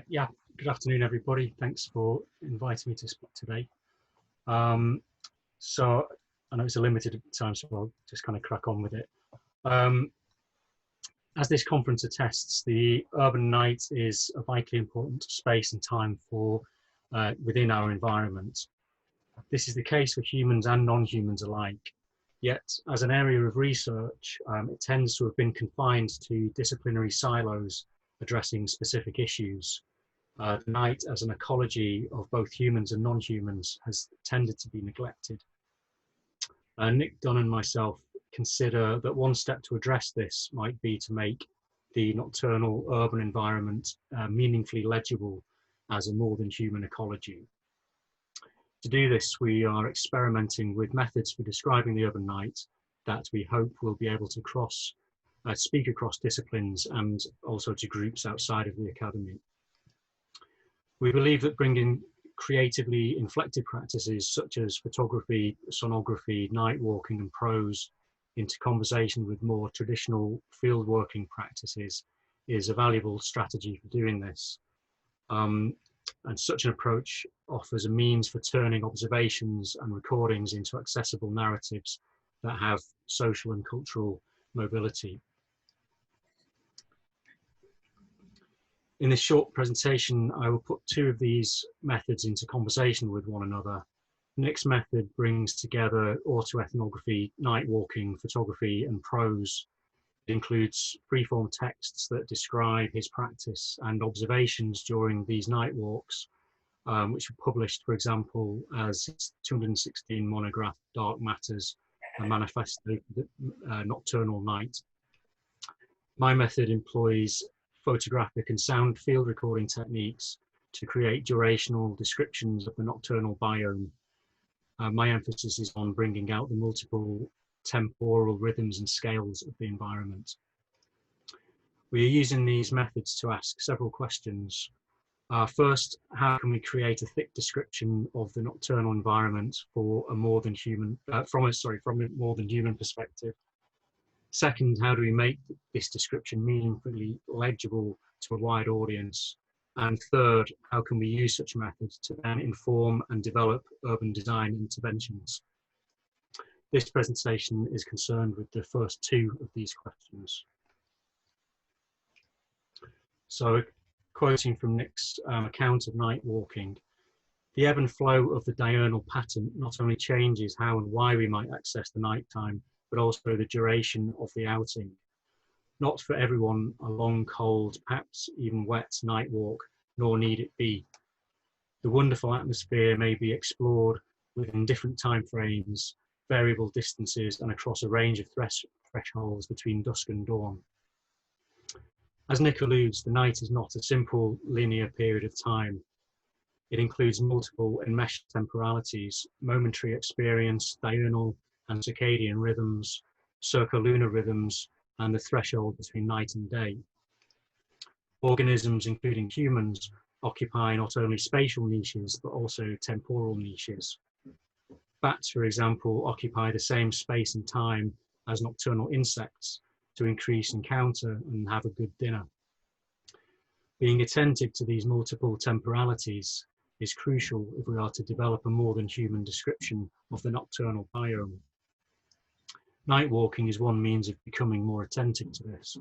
Yeah, good afternoon, everybody. Thanks for inviting me to speak today. So I know it's a limited time, so I'll just kind of crack on with it. As this conference attests, the urban night is a vitally important space and time for within our environment. This is the case for humans and non-humans alike. Yet, as an area of research, it tends to have been confined to disciplinary silos addressing specific issues. The night as an ecology of both humans and non-humans has tended to be neglected. Nick, Dunn and myself consider that one step to address this might be to make the nocturnal urban environment meaningfully legible as a more than human ecology. To do this, we are experimenting with methods for describing the urban night that we hope will be able to speak across disciplines and also to groups outside of the academy. We believe that bringing creatively inflected practices such as photography, sonography, night walking and prose into conversation with more traditional field working practices is a valuable strategy for doing this. And such an approach offers a means for turning observations and recordings into accessible narratives that have social and cultural mobility. In this short presentation, I will put two of these methods into conversation with one another. Nick's method brings together autoethnography, night walking, photography, and prose. It includes freeform texts that describe his practice and observations during these night walks, which were published, for example, as his 216 monograph, Dark Matters, a manifesto for the nocturnal night. My method employs photographic and sound field recording techniques to create durational descriptions of the nocturnal biome. My emphasis is on bringing out the multiple temporal rhythms and scales of the environment. We are using these methods to ask several questions. First, how can we create a thick description of the nocturnal environment for a more than human, from a more than human perspective? Second, how do we make this description meaningfully legible to a wide audience? And third, how can we use such methods to then inform and develop urban design interventions? This presentation is concerned with the first two of these questions. So, quoting from Nick's account of night walking, the ebb and flow of the diurnal pattern not only changes how and why we might access the nighttime, but also the duration of the outing. Not for everyone a long, cold, perhaps even wet night walk, nor need it be. The wonderful atmosphere may be explored within different time frames, variable distances, and across a range of thresholds between dusk and dawn. As Nick alludes, the night is not a simple linear period of time. It includes multiple enmeshed temporalities, momentary experience, diurnal and circadian rhythms, circulunar rhythms, and the threshold between night and day. Organisms, including humans, occupy not only spatial niches, but also temporal niches. Bats, for example, occupy the same space and time as nocturnal insects to increase encounter and have a good dinner. Being attentive to these multiple temporalities is crucial if we are to develop a more than human description of the nocturnal biome. Night walking is one means of becoming more attentive to this.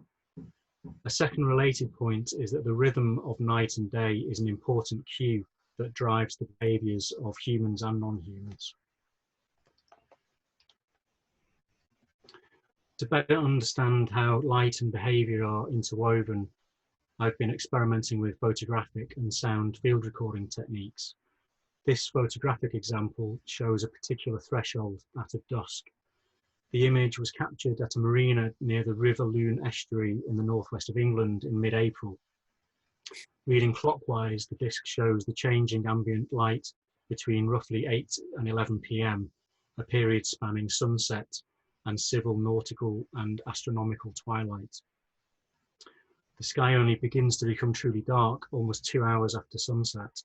A second related point is that the rhythm of night and day is an important cue that drives the behaviours of humans and non-humans. To better understand how light and behaviour are interwoven, I've been experimenting with photographic and sound field recording techniques. This photographic example shows a particular threshold, that of dusk. The image was captured at a marina near the River Lune estuary in the northwest of England in mid-April. Reading clockwise, the disc shows the changing ambient light between roughly 8 and 11 p.m, a period spanning sunset and civil, nautical and astronomical twilight. The sky only begins to become truly dark almost 2 hours after sunset.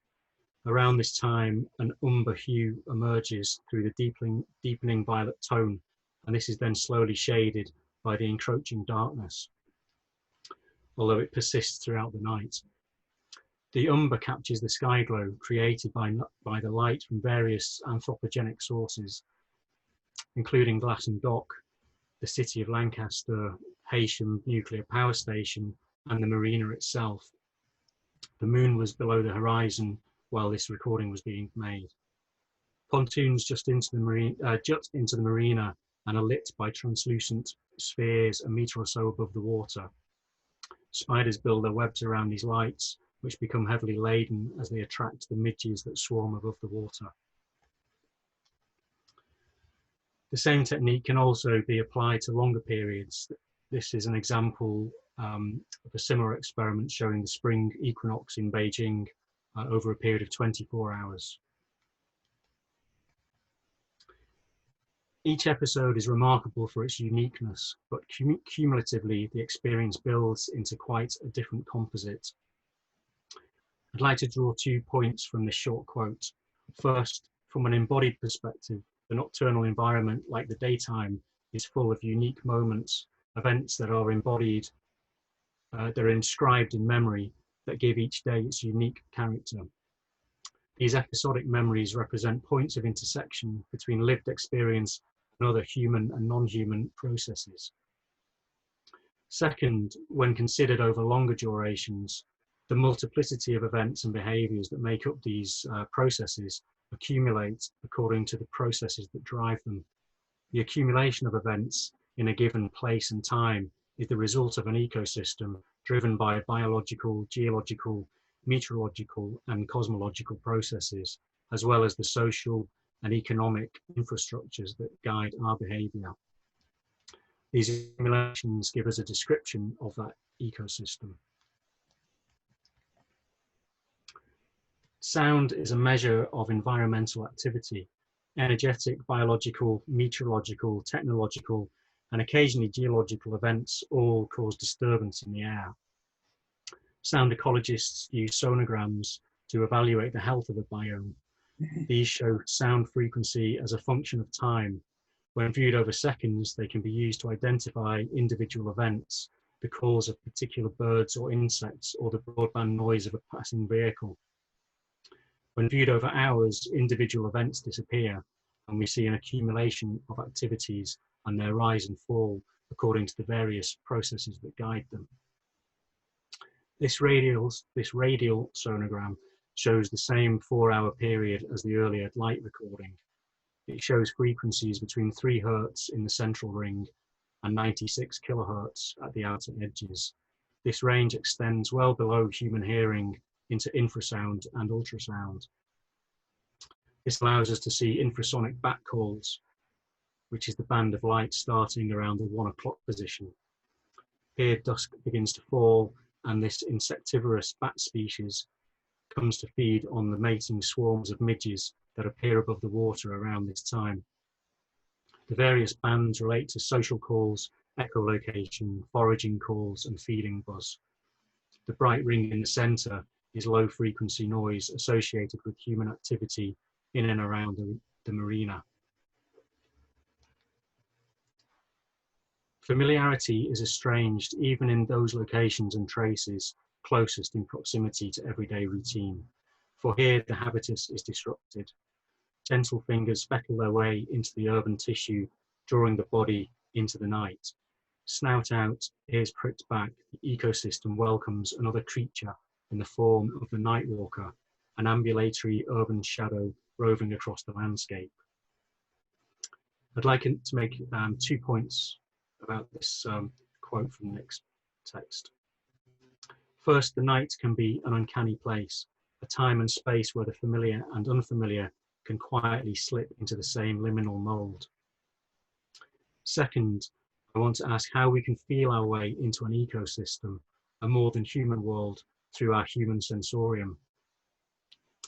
Around this time, an umber hue emerges through the deepening violet tone, and this is then slowly shaded by the encroaching darkness, although it persists throughout the night. The umber captures the sky glow created by the light from various anthropogenic sources, including Glasson Dock, the city of Lancaster, Heysham nuclear power station, and the marina itself. The moon was below the horizon while this recording was being made. Pontoons jut into the marina and are lit by translucent spheres a metre or so above the water. Spiders build their webs around these lights, which become heavily laden as they attract the midges that swarm above the water. The same technique can also be applied to longer periods. This is an example of a similar experiment showing the spring equinox in Beijing over a period of 24 hours. Each episode is remarkable for its uniqueness, but cumulatively the experience builds into quite a different composite. I'd like to draw 2 points from this short quote. First, from an embodied perspective, the nocturnal environment, like the daytime, is full of unique moments, events that are embodied, they're inscribed in memory, that give each day its unique character. These episodic memories represent points of intersection between lived experience and other human and non-human processes. Second, when considered over longer durations, the multiplicity of events and behaviours that make up these processes accumulate according to the processes that drive them. The accumulation of events in a given place and time is the result of an ecosystem driven by biological, geological, meteorological and cosmological processes, as well as the social and economic infrastructures that guide our behaviour. These accumulations give us a description of that ecosystem. Sound is a measure of environmental activity. Energetic, biological, meteorological, technological, and occasionally geological events all cause disturbance in the air. Sound ecologists use sonograms to evaluate the health of a biome. These show sound frequency as a function of time. When viewed over seconds, they can be used to identify individual events, the calls of particular birds or insects, or the broadband noise of a passing vehicle. When viewed over hours, individual events disappear, and we see an accumulation of activities and their rise and fall according to the various processes that guide them. This radial sonogram shows the same 4-hour period as the earlier light recording. It shows frequencies between 3 Hz in the central ring and 96 kHz at the outer edges. This range extends well below human hearing into infrasound and ultrasound. This allows us to see infrasonic backcalls, which is the band of light starting around the 1 o'clock position. Here dusk begins to fall, and this insectivorous bat species comes to feed on the mating swarms of midges that appear above the water around this time. The various bands relate to social calls, echolocation, foraging calls, and feeding buzz. The bright ring in the centre is low frequency noise associated with human activity in and around the marina. Familiarity is estranged even in those locations and traces closest in proximity to everyday routine, for here the habitus is disrupted. Gentle fingers speckle their way into the urban tissue, drawing the body into the night. Snout out, ears pricked back, the ecosystem welcomes another creature in the form of the nightwalker, an ambulatory urban shadow roving across the landscape. I'd like to make 2 points about this quote from the next text. First, the night can be an uncanny place, a time and space where the familiar and unfamiliar can quietly slip into the same liminal mold. Second, I want to ask how we can feel our way into an ecosystem, a more than human world, through our human sensorium.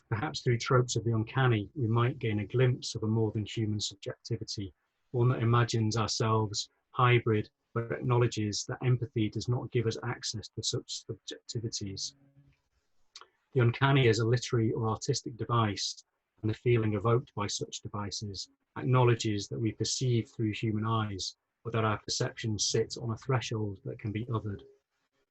Perhaps through tropes of the uncanny, we might gain a glimpse of a more than human subjectivity, one that imagines ourselves hybrid, but acknowledges that empathy does not give us access to such subjectivities. The uncanny as a literary or artistic device, and the feeling evoked by such devices, acknowledges that we perceive through human eyes, but that our perceptions sit on a threshold that can be othered.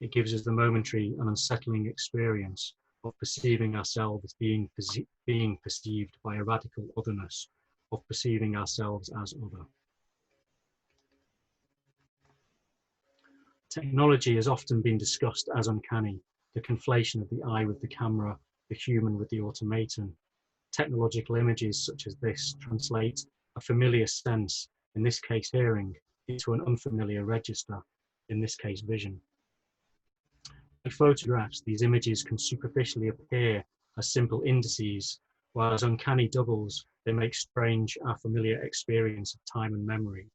It gives us the momentary and unsettling experience of perceiving ourselves as being perceived by a radical otherness, of perceiving ourselves as other. Technology has often been discussed as uncanny, the conflation of the eye with the camera, the human with the automaton. Technological images such as this translate a familiar sense, in this case hearing, into an unfamiliar register, in this case vision. In photographs, these images can superficially appear as simple indices, while as uncanny doubles, they make strange, unfamiliar experience of time and memory.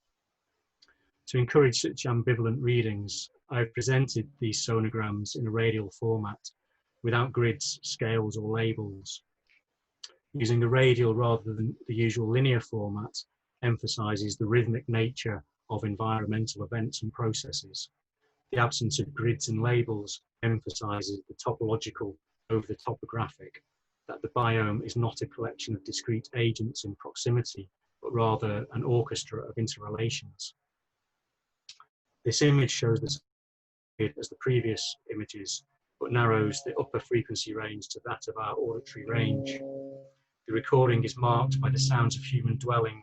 To encourage such ambivalent readings, I've presented these sonograms in a radial format, without grids, scales, or labels. Using the radial rather than the usual linear format emphasizes the rhythmic nature of environmental events and processes. The absence of grids and labels emphasizes the topological over the topographic, that the biome is not a collection of discrete agents in proximity, but rather an orchestra of interrelations. This image shows the same as the previous images, but narrows the upper frequency range to that of our auditory range. The recording is marked by the sounds of human dwelling,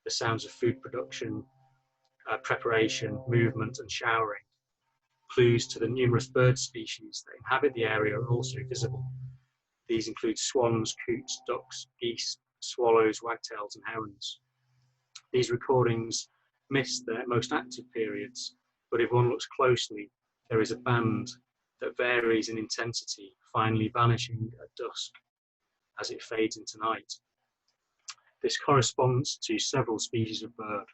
the sounds of food production, preparation, movement, and showering. Clues to the numerous bird species that inhabit the area are also visible. These include swans, coots, ducks, geese, swallows, wagtails, and herons. These recordings miss their most active periods, but if one looks closely, there is a band that varies in intensity, finally vanishing at dusk as it fades into night. This corresponds to several species of bird.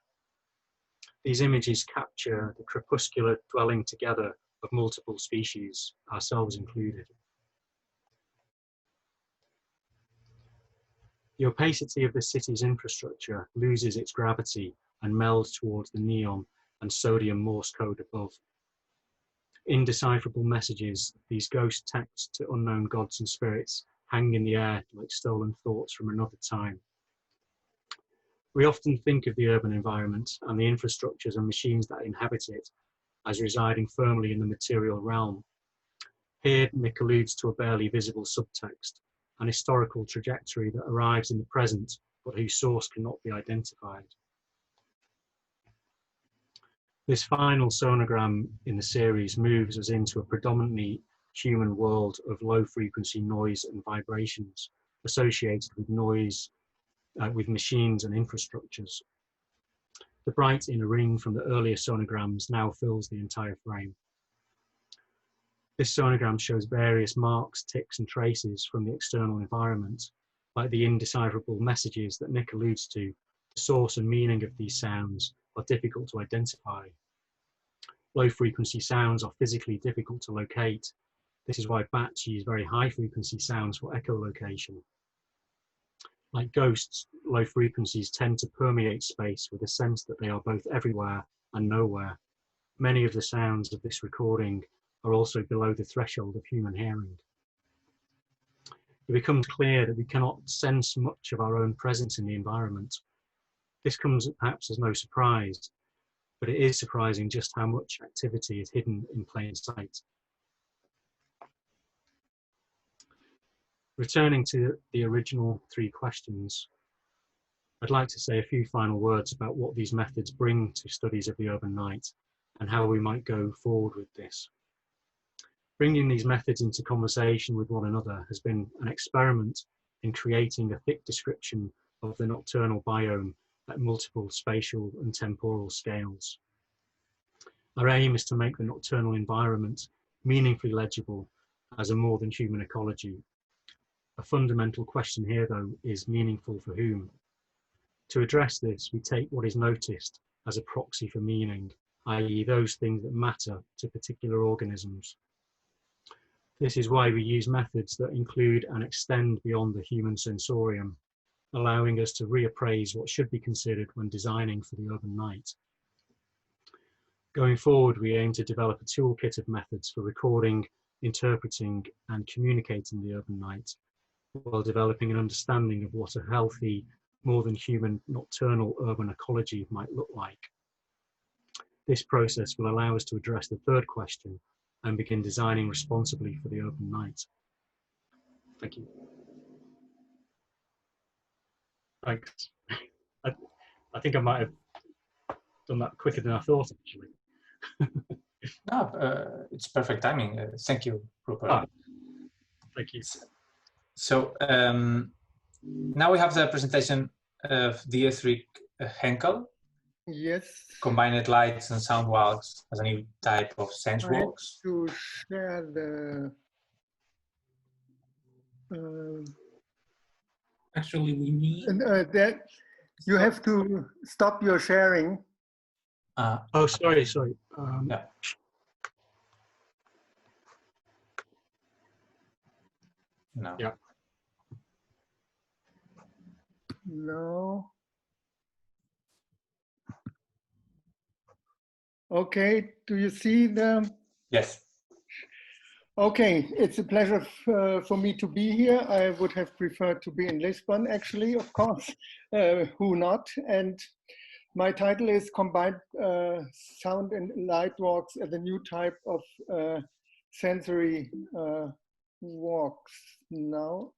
These images capture the crepuscular dwelling together of multiple species, ourselves included. The opacity of the city's infrastructure loses its gravity and melds towards the neon and sodium Morse code above. Indecipherable messages, these ghost texts to unknown gods and spirits, hang in the air like stolen thoughts from another time. We often think of the urban environment and the infrastructures and machines that inhabit it as residing firmly in the material realm. Here, Nick alludes to a barely visible subtext, an historical trajectory that arrives in the present, but whose source cannot be identified. This final sonogram in the series moves us into a predominantly human world of low-frequency noise and vibrations associated with noise, with machines and infrastructures. The bright inner ring from the earlier sonograms now fills the entire frame. This sonogram shows various marks, ticks, and traces from the external environment, like the indecipherable messages that Nick alludes to. The source and meaning of these sounds are difficult to identify. Low-frequency sounds are physically difficult to locate. This is why bats use very high-frequency sounds for echolocation. Like ghosts, low frequencies tend to permeate space with a sense that they are both everywhere and nowhere. Many of the sounds of this recording are also below the threshold of human hearing. It becomes clear that we cannot sense much of our own presence in the environment. This comes perhaps as no surprise, but it is surprising just how much activity is hidden in plain sight. Returning to the original three questions, I'd like to say a few final words about what these methods bring to studies of the urban night and how we might go forward with this. Bringing these methods into conversation with one another has been an experiment in creating a thick description of the nocturnal biome at multiple spatial and temporal scales. Our aim is to make the nocturnal environment meaningfully legible as a more than human ecology. A fundamental question here, though, is meaningful for whom? To address this, we take what is noticed as a proxy for meaning, i.e. those things that matter to particular organisms. This is why we use methods that include and extend beyond the human sensorium, allowing us to reappraise what should be considered when designing for the urban night. Going forward, we aim to develop a toolkit of methods for recording, interpreting, and communicating the urban night, while developing an understanding of what a healthy, more than human nocturnal urban ecology might look like. This process will allow us to address the third question and begin designing responsibly for the urban night. Thank you. Thanks. I think I might have done that quicker than I thought, actually. No, it's perfect timing. Thank you, Rupert. Ah, thank you. So now we have the presentation of Dietrich Henckel. Yes. Combined lights and Soundwalks as a new type of Sensewalks. To share the. Actually, we need. That you have to stop your sharing. Oh, sorry. Yeah. No. Yeah. No. Okay, do you see them? Yes. Okay, it's a pleasure for me to be here. I would have preferred to be in Lisbon, actually, of course, who not? And my title is Combined Sound and Light Walks as a new type of sensory walks. Now,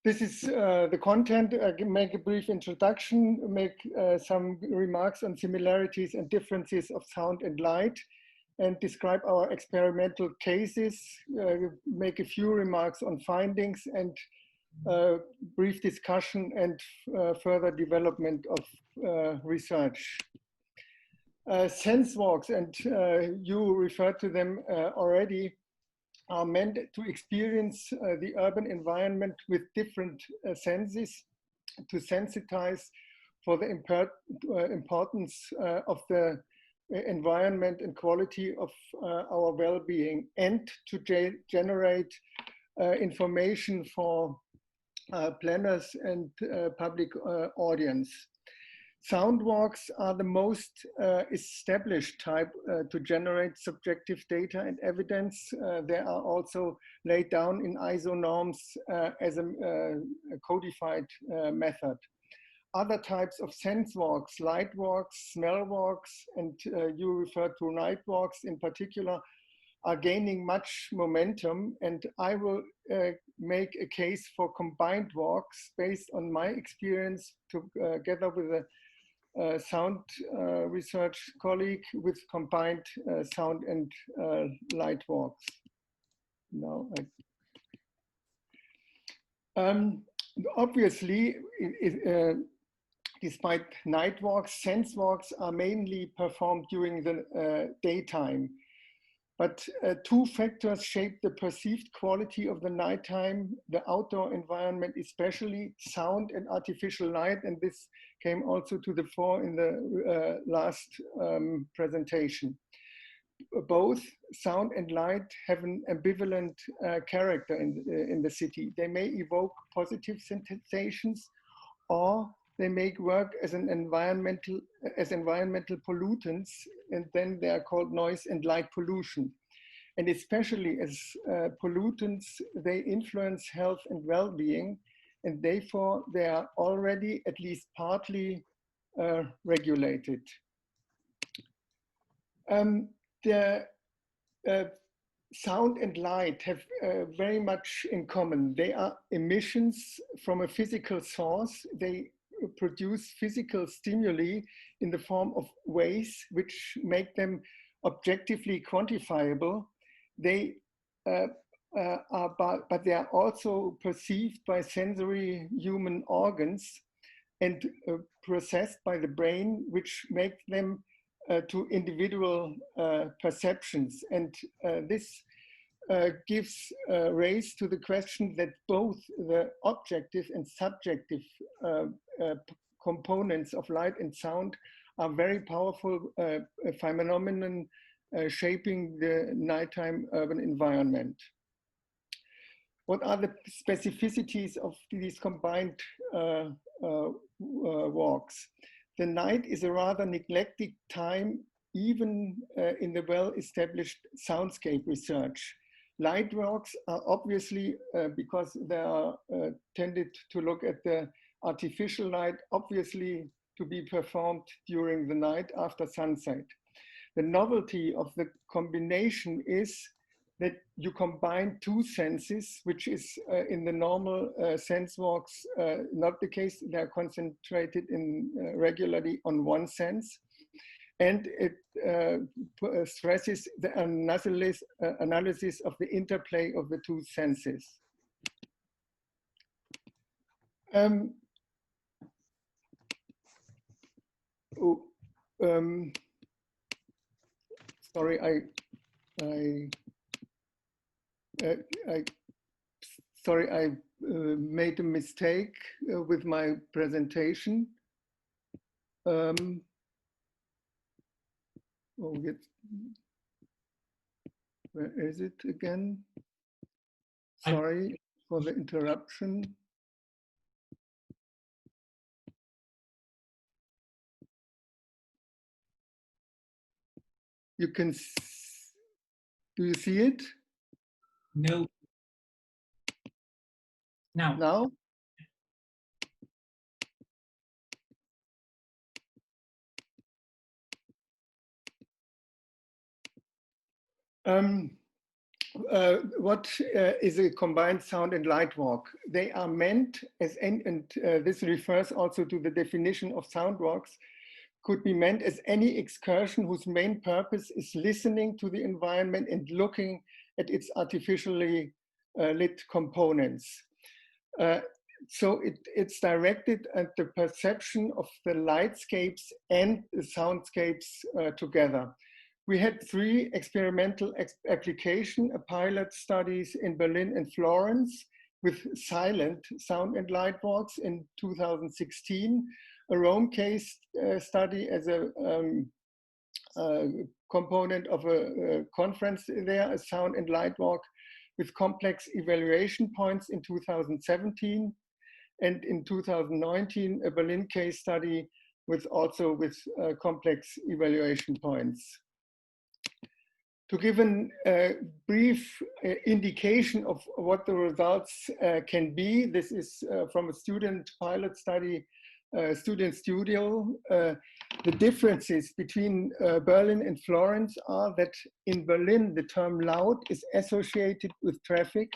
this is the content. I can make a brief introduction, make some remarks on similarities and differences of sound and light, and describe our experimental cases, make a few remarks on findings, and brief discussion and further development of research. Sensewalks, and you referred to them already, are meant to experience the urban environment with different senses, to sensitize for the importance of the environment and quality of our well-being, and to generate information for planners and public audience. Soundwalks are the most established type to generate subjective data and evidence. They are also laid down in ISO norms as a codified method. Other types of sense walks, light walks, smell walks, and you refer to night walks in particular, are gaining much momentum, and I will make a case for combined walks based on my experience together with a sound research colleague with combined sound and light walks. Now, obviously, despite night walks, sense walks are mainly performed during the daytime. But two factors shape the perceived quality of the nighttime, the outdoor environment, especially sound and artificial light. And this came also to the fore in the last presentation. Both sound and light have an ambivalent character in the city. They may evoke positive sensations, or they may work as environmental pollutants, and then they are called noise and light pollution. And especially as pollutants, they influence health and well-being, and therefore they are already at least partly regulated. The sound and light have very much in common. They are emissions from a physical source. They produce physical stimuli in the form of waves, which make them objectively quantifiable. They but they are also perceived by sensory human organs and processed by the brain, which make them to individual perceptions. And this gives rise to the question that both the objective and subjective components of light and sound are very powerful phenomenon shaping the nighttime urban environment. What are the specificities of these combined walks? The night is a rather neglected time, even in the well-established soundscape research. Light walks are obviously, because they are tended to look at the artificial light, obviously to be performed during the night after sunset. The novelty of the combination is that you combine two senses, which is in the normal Sensewalks not the case. They are concentrated in regularly on one sense. And it stresses the analysis of the interplay of the two senses. Sorry, I made a mistake with my presentation. Oh, where is it again? Sorry for the interruption. You can, do you see it? No. Now. Now? What is a combined sound and light walk? They are meant as, and this refers also to the definition of Soundwalks, could be meant as any excursion whose main purpose is listening to the environment and looking at its artificially lit components. So it's directed at the perception of the lightscapes and the soundscapes together. We had 3 experimental application, pilot studies in Berlin and Florence with silent sound and light walks in 2016, a Rome case study as a component of a conference there, a sound and light walk with complex evaluation points in 2017, and in 2019, a Berlin case study with complex evaluation points. To give a brief indication of what the results can be, this is from a student pilot study, student studio. The differences between Berlin and Florence are that in Berlin, the term loud is associated with traffic,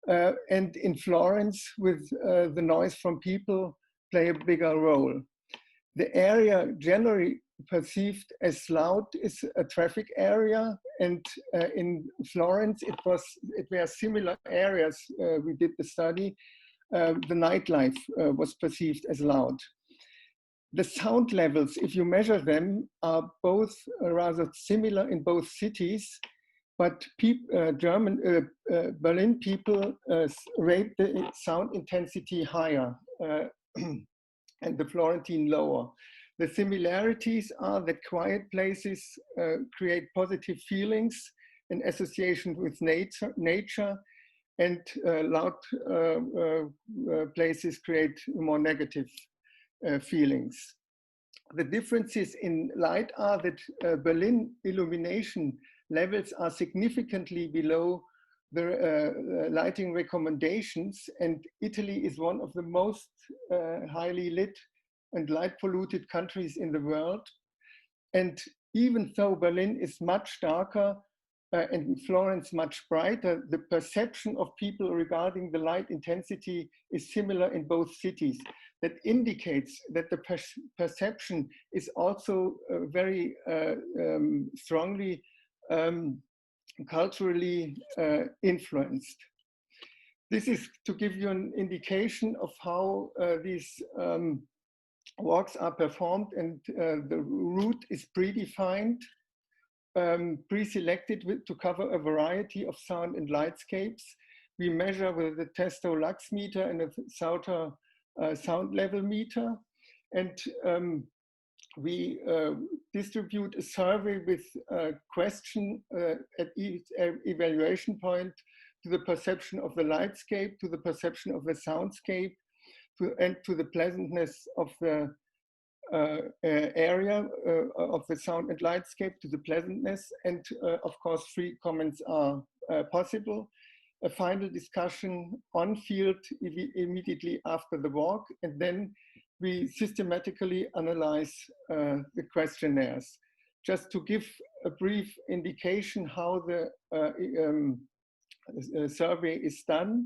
and in Florence with the noise from people play a bigger role. The area generally perceived as loud is a traffic area, and in Florence it were similar areas. We did the study. The nightlife was perceived as loud. The sound levels, if you measure them, are both rather similar in both cities, but Berlin people rate the sound intensity higher and the Florentine lower. The similarities are that quiet places create positive feelings in association with nature, and loud places create more negative feelings. The differences in light are that Berlin illumination levels are significantly below the lighting recommendations, and Italy is one of the most highly lit and light polluted countries in the world. And even though Berlin is much darker and Florence much brighter, the perception of people regarding the light intensity is similar in both cities. That indicates that the perception is also very strongly culturally influenced. This is to give you an indication of how these walks are performed, and the route is predefined, pre-selected to cover a variety of sound and lightscapes. We measure with the Testo lux meter and a Sauter sound level meter, and we distribute a survey with a question at each evaluation point to the perception of the lightscape, to the perception of the soundscape, and to the pleasantness of the area of the sound and lightscape, to the pleasantness, and of course 3 comments are possible. A final discussion on field immediately after the walk, and then we systematically analyze the questionnaires. just to give a brief indication how the survey is done.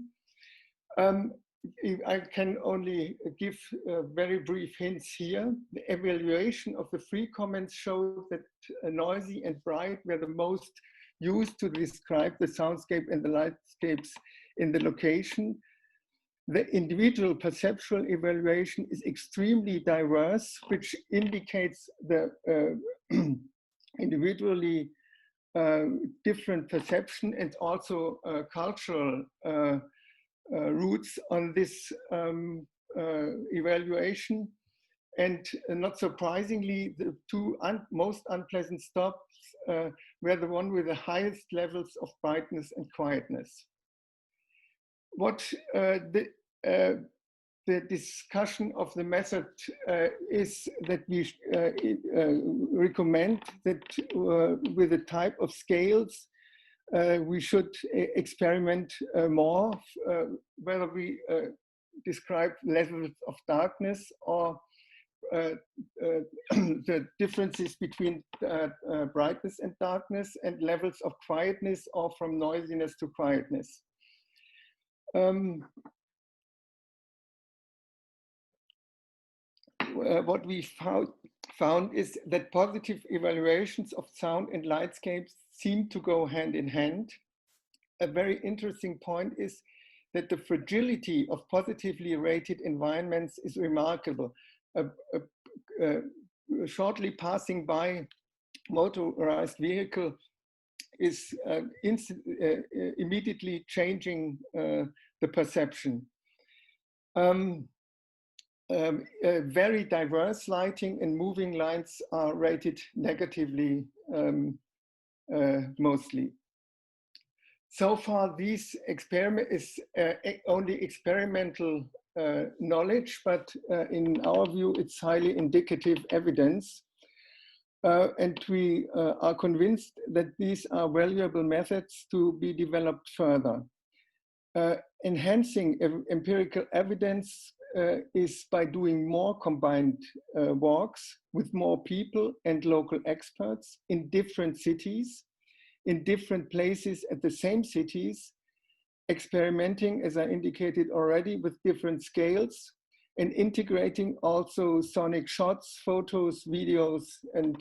I can only give very brief hints here. The evaluation of the free comments showed that noisy and bright were the most used to describe the soundscape and the lightscapes in the location. The individual perceptual evaluation is extremely diverse, which indicates the individually different perception and also cultural roots on this evaluation. And not surprisingly, the two most unpleasant stops were the one with the highest levels of brightness and quietness. What the discussion of the method is that we recommend that with the type of scales, we should experiment more, whether we describe levels of darkness or the differences between brightness and darkness, and levels of quietness, or from noisiness to quietness. What we found is that positive evaluations of sound and lightscapes seem to go hand in hand. A very interesting point is that the fragility of positively rated environments is remarkable. Shortly passing by motorized vehicle is immediately changing the perception. Very diverse lighting and moving lines are rated negatively mostly. So far, this experiment is only experimental knowledge, but in our view, it's highly indicative evidence. And we are convinced that these are valuable methods to be developed further. Enhancing empirical evidence is by doing more combined walks with more people and local experts in different cities, in different places at the same cities, experimenting, as I indicated already, with different scales, and integrating also sonic shots, photos, videos, and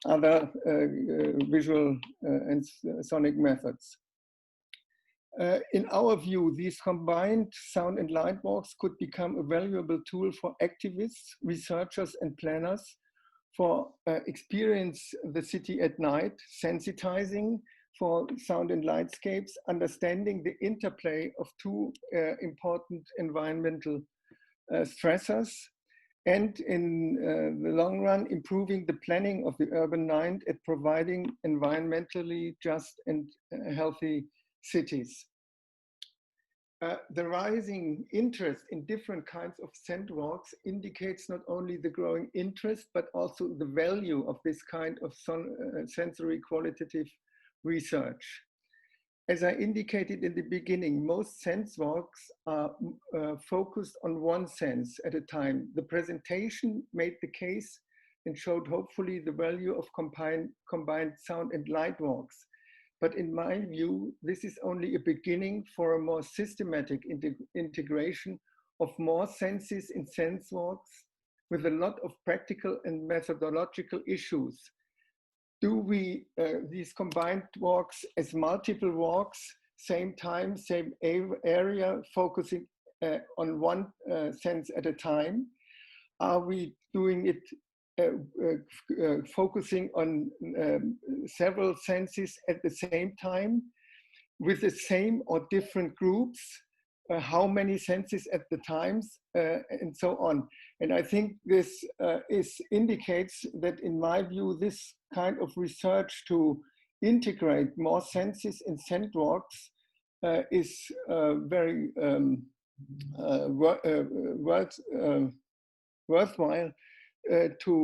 other visual and sonic methods. In our view, these combined sound and light walks could become a valuable tool for activists, researchers, and planners for experience the city at night, sensitizing for sound and lightscapes, understanding the interplay of two important environmental stressors, and in the long run, improving the planning of the urban mind at providing environmentally just and healthy cities. The rising interest in different kinds of Sensewalks indicates not only the growing interest, but also the value of this kind of sensory qualitative research. As I indicated in the beginning, most Sensewalks are focused on one sense at a time. The presentation made the case and showed hopefully the value of combined sound and light walks. But in my view, this is only a beginning for a more systematic integration of more senses in Sensewalks with a lot of practical and methodological issues. Do we, these combined walks as multiple walks, same time, same area, focusing on one sense at a time? Are we doing it focusing on several senses at the same time with the same or different groups? How many senses at the times, and so on. And I think this indicates that, in my view, this kind of research to integrate more senses in Sensewalks is very worthwhile to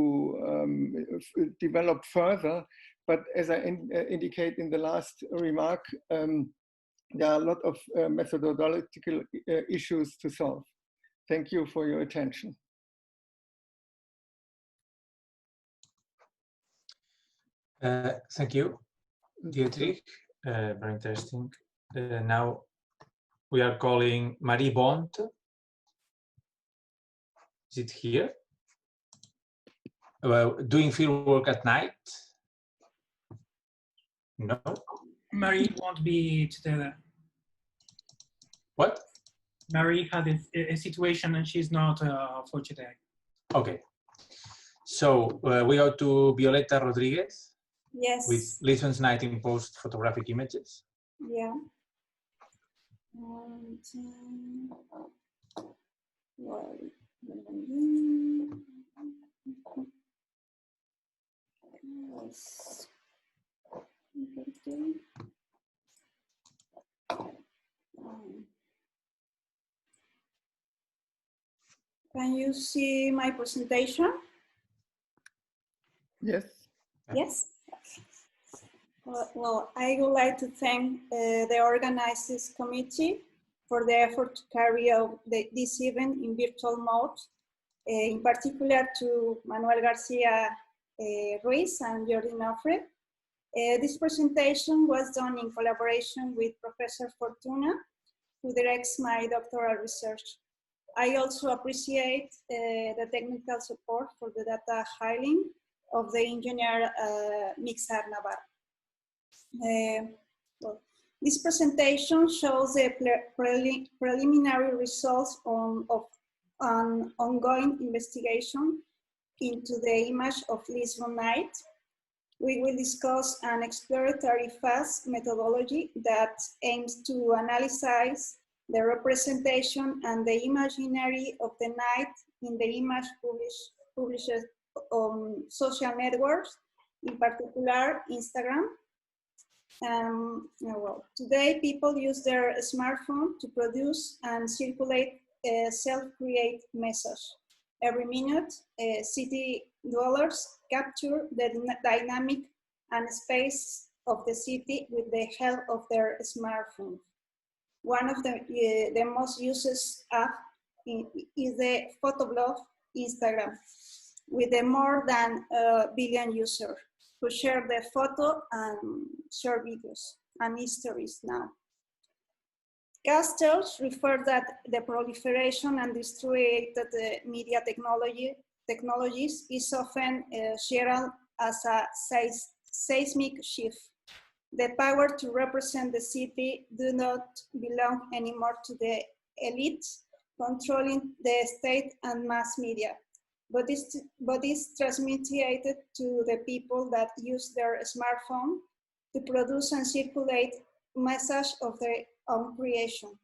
develop further. But as I indicate in the last remark, there are a lot of methodological issues to solve. Thank you for your attention. Thank you, Dietrich. Very interesting. Now we are calling Marie Bond. Is it here? Doing field work at night? No. Marie won't be today. What? Marie had a situation and she's not for today. Okay. So we go to Violeta Rodríguez. Yes. With Lisbon's Night in Post photographic images. Yeah. And, well, yes. Can you see my presentation? Yes. Yes. Well, I would like to thank the organizers committee for the effort to carry out this event in virtual mode, in particular to Manuel Garcia Ruiz and Jordi Nofre. This presentation was done in collaboration with Professor Fortuna, who directs my doctoral research. I also appreciate the technical support for the data highlighting of the engineer Mixar Navarro. Well, this presentation shows the preliminary results of an ongoing investigation into the image of Lisbon night. We will discuss an exploratory fast methodology that aims to analyze the representation and the imaginary of the night in the image published on social networks, in particular Instagram. Well, today people use their smartphone to produce and circulate a self-created message. Every minute, city dwellers capture the dynamic and space of the city with the help of their smartphone. One of the most used app is the photoblog Instagram, with more than a billion users who share the photo and share videos and stories now. Casters refer that the proliferation and distributed media technologies is often shared as a seismic shift. The power to represent the city do not belong anymore to the elites controlling the state and mass media, but is transmitted to the people that use their smartphone to produce and circulate message of their own creation.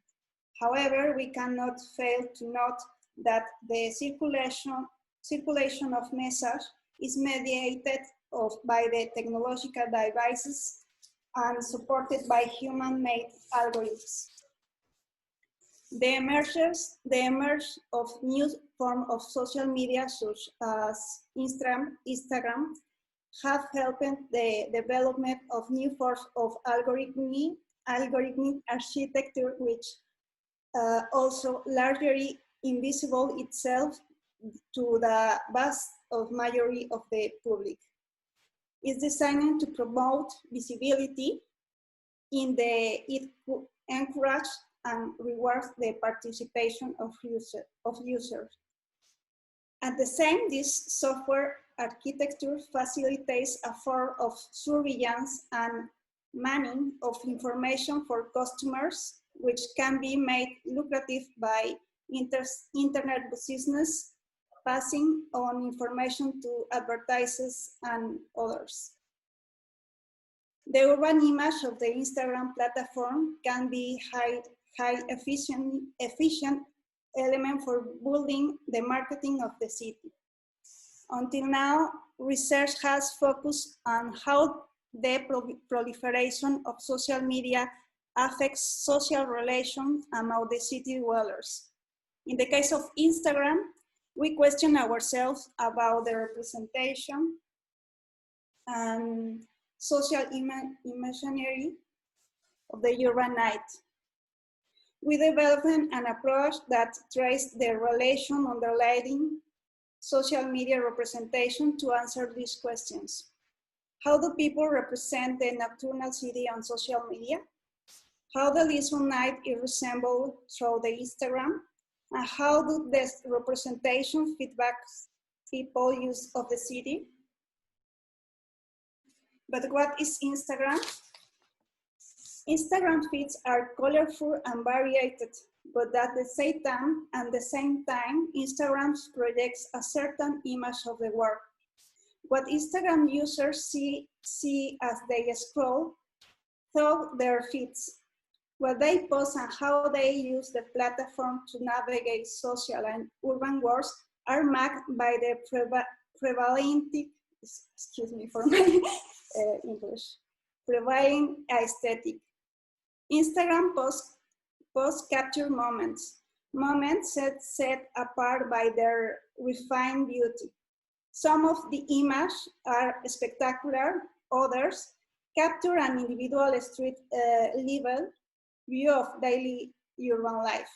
However, we cannot fail to note that the circulation of message is mediated by the technological devices and supported by human-made algorithms. The emergence of new forms of social media such as Instagram have helped the development of new forms of algorithmic architecture, which also largely invisible itself to the vast majority of the public. It's designed to promote visibility it encourage and reward the participation of users. At the same, this software architecture facilitates a form of surveillance and manning of information for customers, which can be made lucrative by internet business, passing on information to advertisers and others. The urban image of the Instagram platform can be high efficient element for building the marketing of the city. Until now, research has focused on how the proliferation of social media affects social relations among the city dwellers. In the case of Instagram, we question ourselves about the representation and social imaginary of the urban night. We developed an approach that traces the relation underlying social media representation to answer these questions. How do people represent the nocturnal city on social media? How the Lisbon night is resembled through the Instagram? And how do the representation feedback people use of the city? But what is Instagram? Instagram feeds are colorful and varied, but at the same time, Instagram projects a certain image of the world. What Instagram users see as they scroll through their feeds. What they post and how they use the platform to navigate social and urban worlds are marked by the prevalent, excuse me for my English, prevailing aesthetic. Instagram posts capture moments set apart by their refined beauty. Some of the images are spectacular, others capture an individual street level view of daily urban life.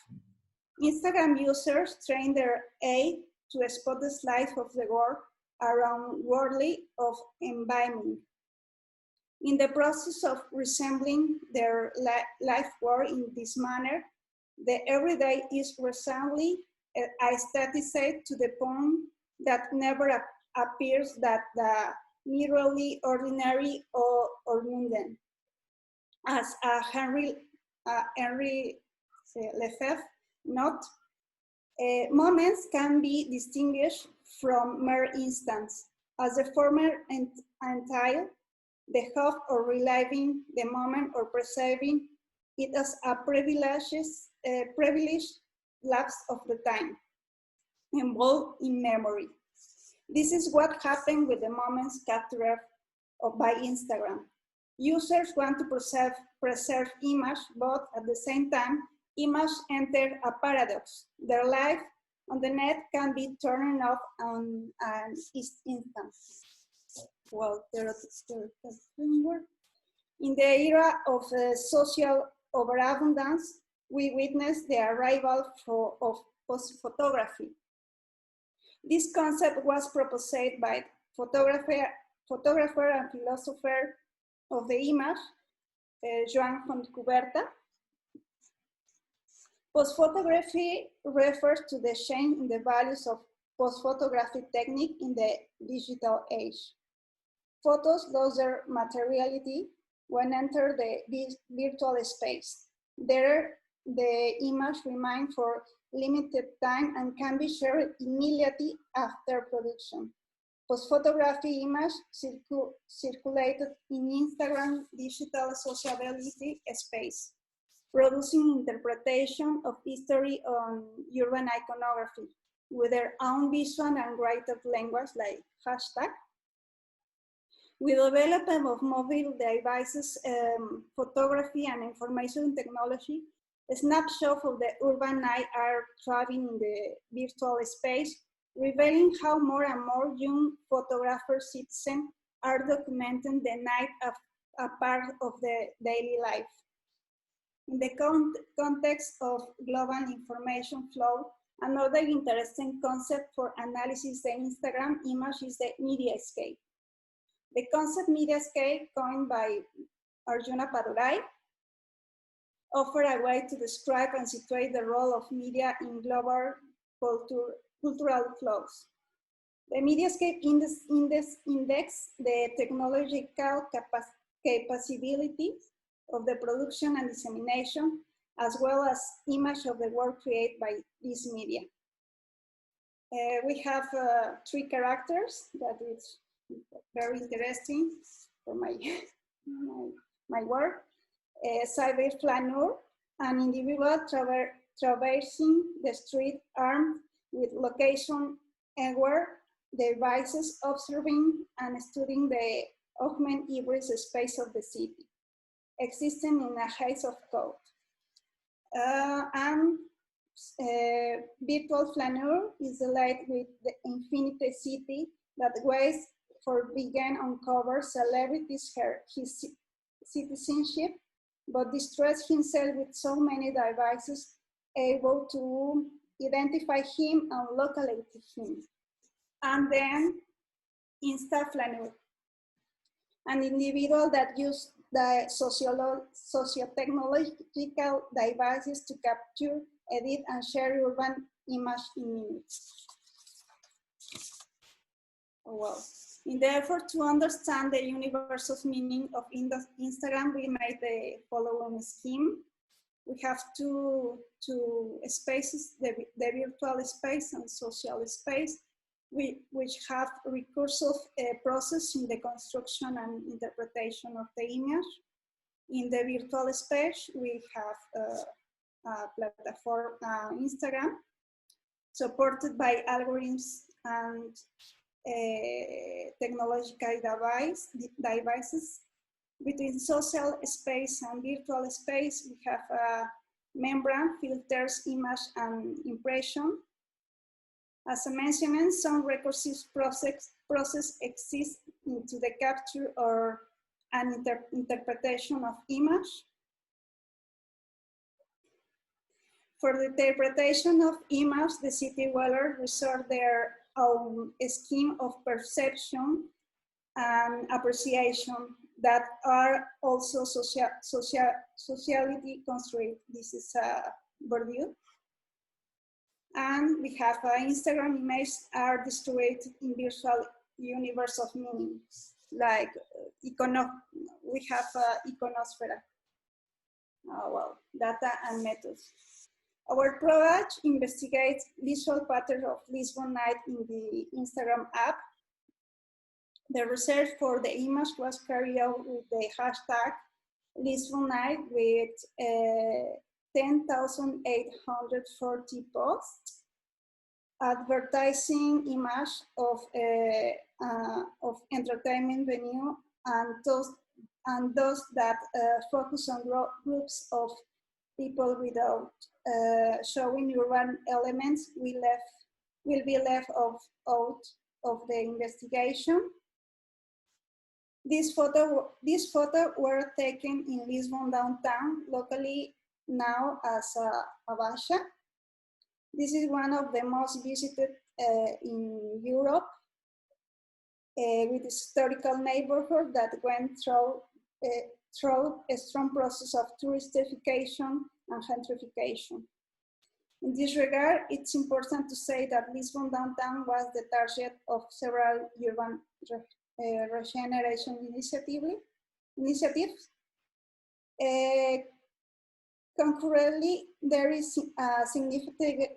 Instagram users train their eye to spot the slice of the world around worldly of environment. In the process of resembling their life world in this manner, the everyday is recently aestheticized to the point that never appears that the merely ordinary or mundane. As Henry Lefebvre note, moments can be distinguished from mere instants, as the former entail the hope of reliving the moment or preserving it as a privileged lapse of the time, involved in memory. This is what happened with the moments captured by Instagram. Users want to preserve image, but at the same time, image enter a paradox. Their life on the net can be turned off on an instant. Well, in the era of social overabundance, we witness the arrival of post-photography. This concept was proposed by photographer and philosopher of the image, Joan Fontcuberta. Post-photography refers to the change in the values of post-photographic technique in the digital age. Photos lose their materiality when enter the virtual space. There, the image remains for limited time and can be shared immediately after production. Post-photography image circulated in Instagram digital sociability space, producing interpretation of history on urban iconography with their own visual and creative language like hashtag. With the development of mobile devices, photography and information technology, snapshots of the urban night are traveling in the virtual space, revealing how more and more young photographers citizens are documenting the night as a part of the daily life. In the context of global information flow, another interesting concept for analysis the Instagram image is the mediascape. The concept mediascape, coined by Arjuna Padurai, offers a way to describe and situate the role of media in global cultural flows. The mediascape index the technological capability of the production and dissemination, as well as image of the work created by this media. We have 3 characters that is very interesting for my work. Cyber-flaneur, an individual traversing the street armed with location-aware devices, observing and studying the augmented hybrid space of the city, existing in a haze of code. Virtual flaneur is the light with the infinite city that waits for begin uncover celebrities his citizenship, but distress himself with so many devices able to identify him and locate him. And then Insta-flaneur. An individual that use the socio-technological devices to capture, edit, and share urban image in minutes. Well, in the effort to understand the universe of meaning of Instagram, we made the following scheme. We have two spaces, the virtual space and social space, which have recursive process in the construction and interpretation of the image. In the virtual space, we have a platform, Instagram, supported by algorithms and technological devices. Between social space and virtual space, we have membrane, filters, image, and impression. As I mentioned, some recursive process exists into the capture or an interpretation of image. For the interpretation of image, the city dwellers resort their own scheme of perception and appreciation that are also sociality constructed. This is Bourdieu. And we have Instagram images are distributed in virtual universe of meanings, like we have iconosphere. Well, data and methods. Our project investigates visual patterns of Lisbon night in the Instagram app. The research for the image was carried out with the hashtag Lisbon night with 10,840 posts, advertising image of entertainment venue and those that focus on groups of people without showing urban elements will be left out of the investigation. These photos were taken in Lisbon downtown, locally known as Abaixa. This is one of the most visited in Europe, with historical neighborhood that went through a strong process of touristification and gentrification. In this regard, it's important to say that Lisbon downtown was the target of several urban regeneration initiatives. Concurrently, there is a significant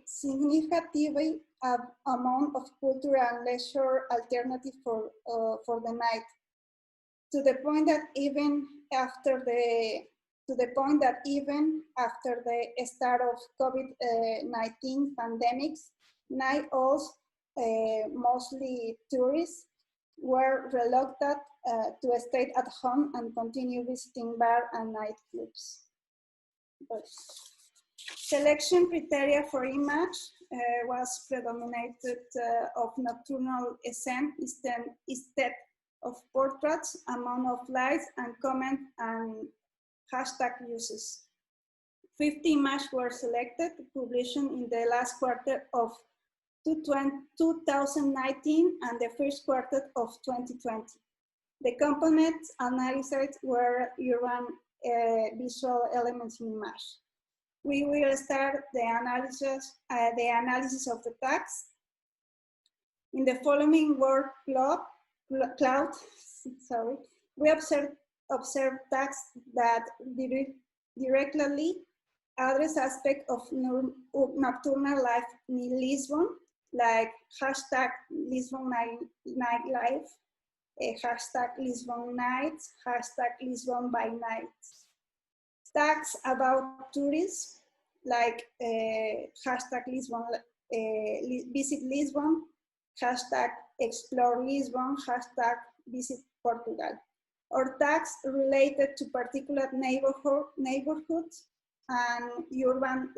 amount of cultural and leisure alternative for the night, to the point that even after the start of COVID-19 pandemics, night owls, mostly tourists, were reluctant to stay at home and continue visiting bars and nightclubs. Selection criteria for image was predominated of nocturnal scene instead of portraits, amount of likes and comment and hashtag uses. 50 images were selected, published in the last quarter of 2019 and the first quarter of 2020. The components analyzed were urban visual elements in image. We will start the analysis of the tags. In the following word cloud, we observe tags that directly address aspects of nocturnal life in Lisbon, like hashtag Lisbon nightlife, hashtag Lisbon nights, hashtag Lisbon by night. Tags about tourism, like hashtag Lisbon, visit Lisbon, hashtag explore Lisbon, hashtag visit Portugal. Or tags related to particular neighborhoods and urban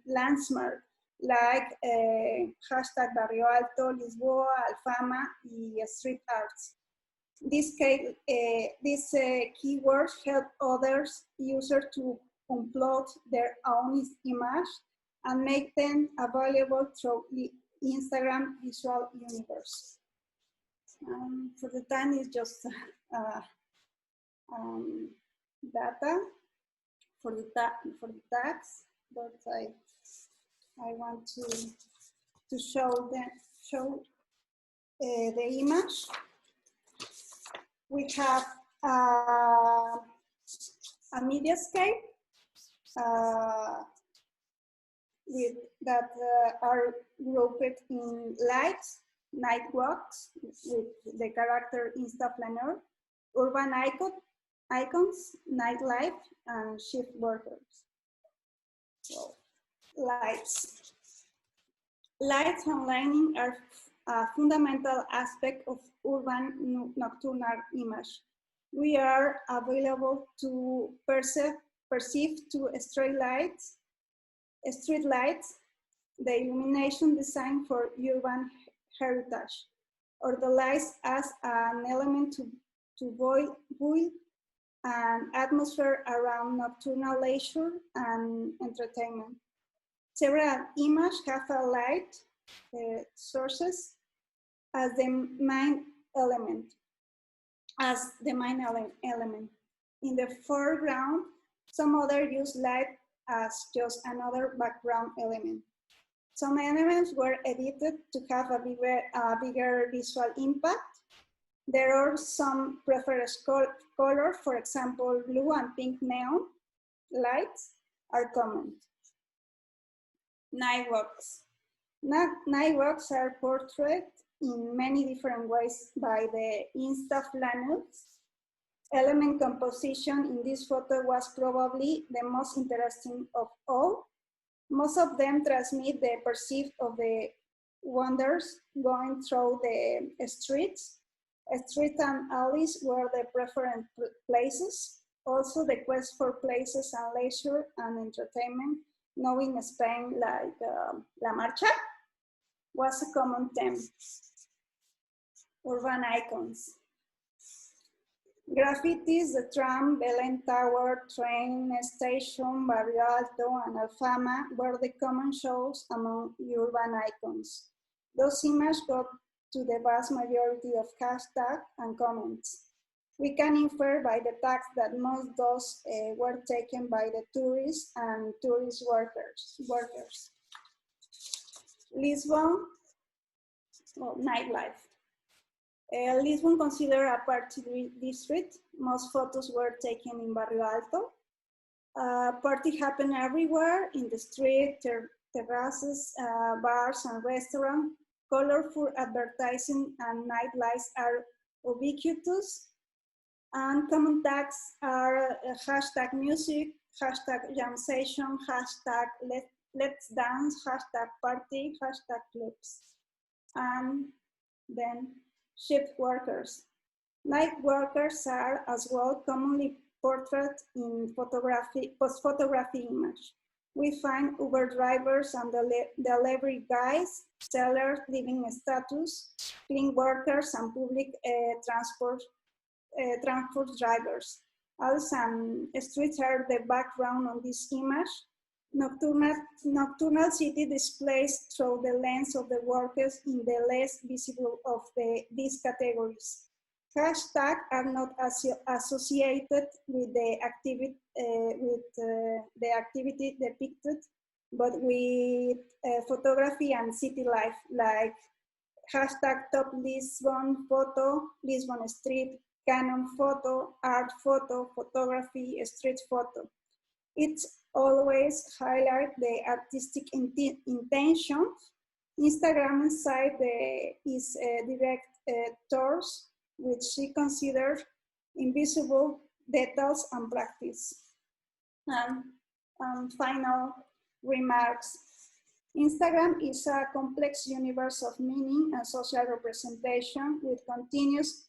landmarks, like hashtag Barrio Alto, Lisboa, Alfama, y street arts. These keywords help others users to upload their own image and make them available through the Instagram visual universe. For the time, it's just data for the tags, but I want to show the image. We have a mediascape with that are grouped in lights, Nightworks with the character Instaplanar, urban icons, nightlife, and shift workers. So, lights. Lights and lighting are a fundamental aspect of urban nocturnal image. We are available to perceive two street lights, the illumination designed for urban heritage, or the lights as an element to build an atmosphere around nocturnal leisure and entertainment. Several images have a light sources as the main element. In the foreground, some others use light as just another background element. Some elements were edited to have a bigger visual impact. There are some preferred colors, for example, blue and pink neon lights are common. Nightworks. Nightworks are portrayed in many different ways by the Instaplanar. Element composition in this photo was probably the most interesting of all. Most of them transmit the perceived of the wonders going through the streets. Streets and alleys were the preferred places. Also, the quest for places and leisure and entertainment, known in Spain like La Marcha, was a common theme. Urban icons. Graffitis, the tram, Belén Tower, train station, Barrio Alto, and Alfama were the common shows among urban icons. Those images got to the vast majority of hashtags and comments. We can infer by the tags that most those were taken by the tourists and tourist workers. Lisbon, well, nightlife. Lisbon considered a party district. Most photos were taken in Barrio Alto. Party happened everywhere, in the street, terraces, bars and restaurants. Colorful advertising and nightlights are ubiquitous. And common tags are hashtag music, hashtag jam session, hashtag let's dance, hashtag party, hashtag clubs. And then shift workers. Night workers are as well commonly portrayed in post-photography image. We find Uber drivers and delivery guys, sellers, living status, clean workers, and public transport drivers. Also, streets are the background on this image. Nocturnal city displays through the lens of the workers in the less visible of these categories. Hashtags are not associated with the activity depicted, but with photography and city life, like hashtag top Lisbon photo, Lisbon street, canon photo, art photo, photography, street photo. It's always highlight the artistic intention. Instagram site is direct tours, which she considered invisible details and practice. And final remarks. Instagram is a complex universe of meaning and social representation with continuous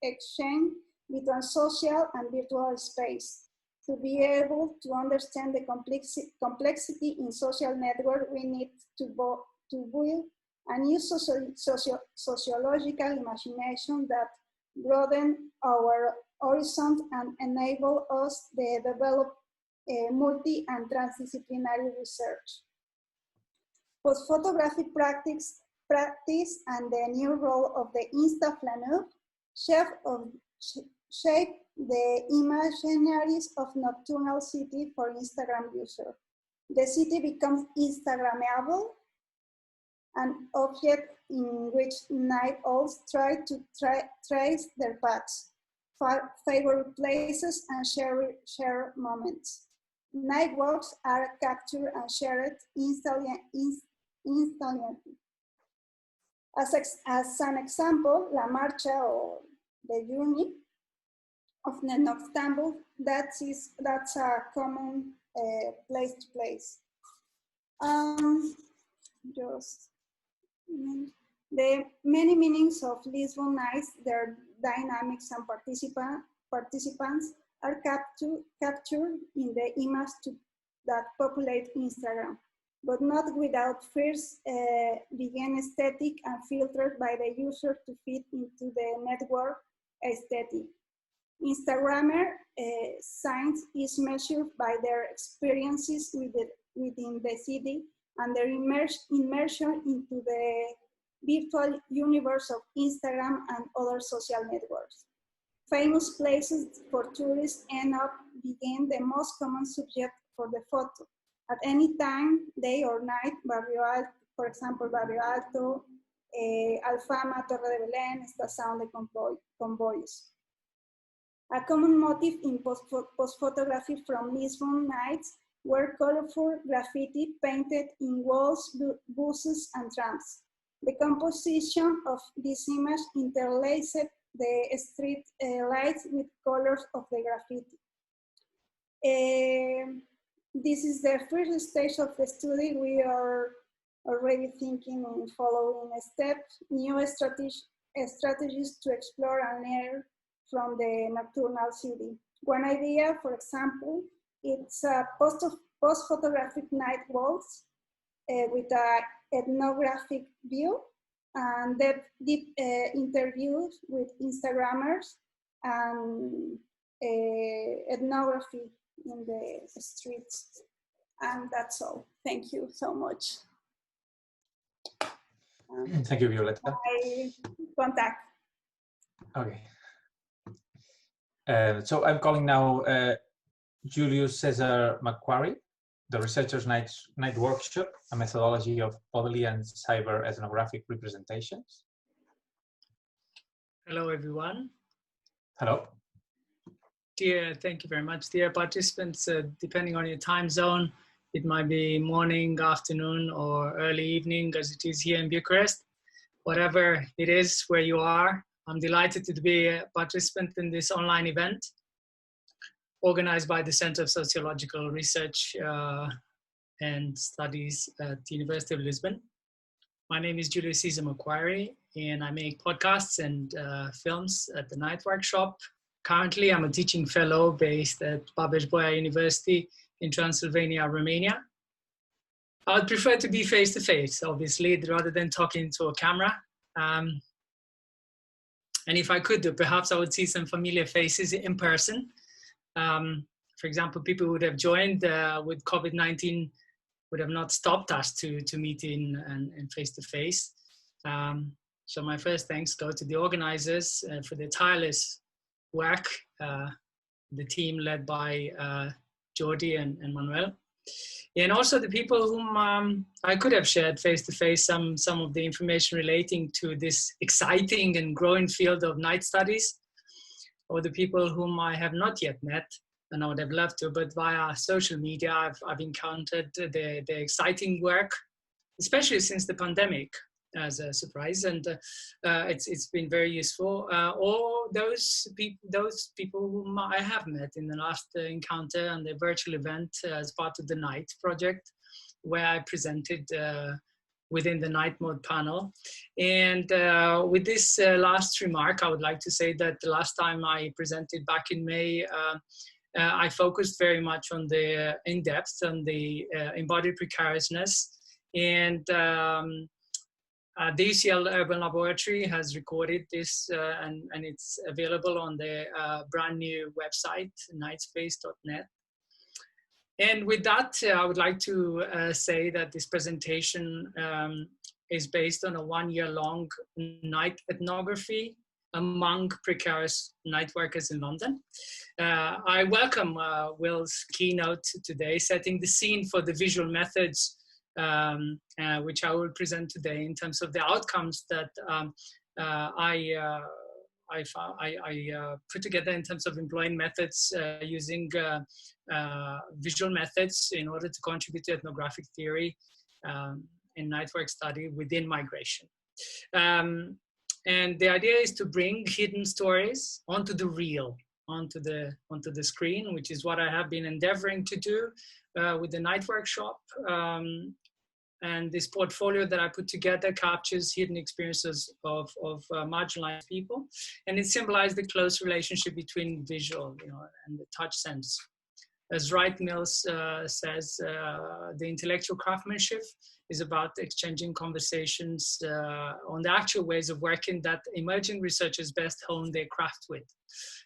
exchange between social and virtual space. To be able to understand the complexity in social network, we need to build a new sociological imagination that broaden our horizon and enable us to develop multi and transdisciplinary research. Post-photographic practice and the new role of the Instaplanar, shape the imaginaries of nocturnal city for Instagram user. The city becomes Instagrammable, an object in which night owls try to trace their paths, favorite places, and share moments. Night walks are captured and shared instantly. As an example, La Marcha or the journey of the nocturnal, that's a common place to place. The many meanings of Lisbon nights, their dynamics and participants are captured in the image that populate Instagram, but not without first being aesthetic and filtered by the user to fit into the network aesthetic. Instagrammer science is measured by their experiences within the city and their immersion into the virtual universe of Instagram and other social networks. Famous places for tourists end up being the most common subject for the photo. At any time, day or night, Barrio Alto, for example, Barrio Alto, Alfama, Torre de Belén, Estación de Convoyos. A common motif in post-photography from Lisbon nights were colorful graffiti painted in walls, buses, and trams. The composition of this image interlaced the street lights with colors of the graffiti. This is the first stage of the study. We are already thinking on following steps, new strategies to explore and learn from the nocturnal city. One idea, for example, it's a post-photographic night walks with an ethnographic view and deep interviews with Instagrammers and ethnography in the streets. And that's all. Thank you so much. Thank you, Violeta. My contact. Okay. So I'm calling now Julius-Cezar MacQuarie, the Researcher's Night Workshop, a methodology of bodily and cyber-ethnographic representations. Hello, everyone. Hello. Thank you very much. Dear participants, depending on your time zone, it might be morning, afternoon, or early evening, as it is here in Bucharest. Whatever it is where you are, I'm delighted to be a participant in this online event organized by the Center of Sociological Research and Studies at the University of Lisbon. My name is Julius-Cezar MacQuarie, and I make podcasts and films at the Nightworkshop. Currently, I'm a teaching fellow based at Babes-Bolyai University in Transylvania, Romania. I would prefer to be face-to-face, obviously, rather than talking to a camera. And if I could, perhaps I would see some familiar faces in person. For example, people who would have joined with COVID-19 would have not stopped us to meet in and face-to-face. So my first thanks go to the organizers for their tireless work, the team led by Jordi and Manuel. And also the people whom I could have shared face-to-face some of the information relating to this exciting and growing field of night studies, or the people whom I have not yet met and I would have loved to, but via social media I've encountered the exciting work, especially since the pandemic, as a surprise, and it's been very useful. Or those people whom I have met in the last encounter and the virtual event as part of the Night project, where I presented within the Night Mode panel. And with this last remark, I would like to say that the last time I presented back in May, I focused very much on the in-depth and the embodied precariousness, and the UCL Urban Laboratory has recorded this and it's available on the brand new website, nightspace.net. And with that, I would like to say that this presentation is based on a 1-year-long night ethnography among precarious night workers in London. I welcome Will's keynote today, setting the scene for the visual methods, which I will present today in terms of the outcomes that I put together in terms of employing methods using visual methods in order to contribute to ethnographic theory in nightwork study within migration. And the idea is to bring hidden stories onto the real, onto the screen, which is what I have been endeavoring to do with the Nightworkshop. And this portfolio that I put together captures hidden experiences of marginalized people, and it symbolizes the close relationship between visual, and the touch sense. As Wright Mills says, the intellectual craftsmanship is about exchanging conversations on the actual ways of working that emerging researchers best hone their craft with.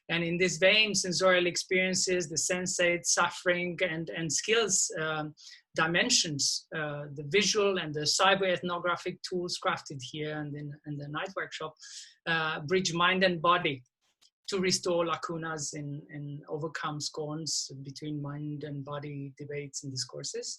And in this vein, sensorial experiences, the sensate, suffering, and skills dimensions, the visual and the cyber-ethnographic tools crafted here and in the Nightworkshop bridge mind and body to restore lacunas and overcome scorns between mind and body debates and discourses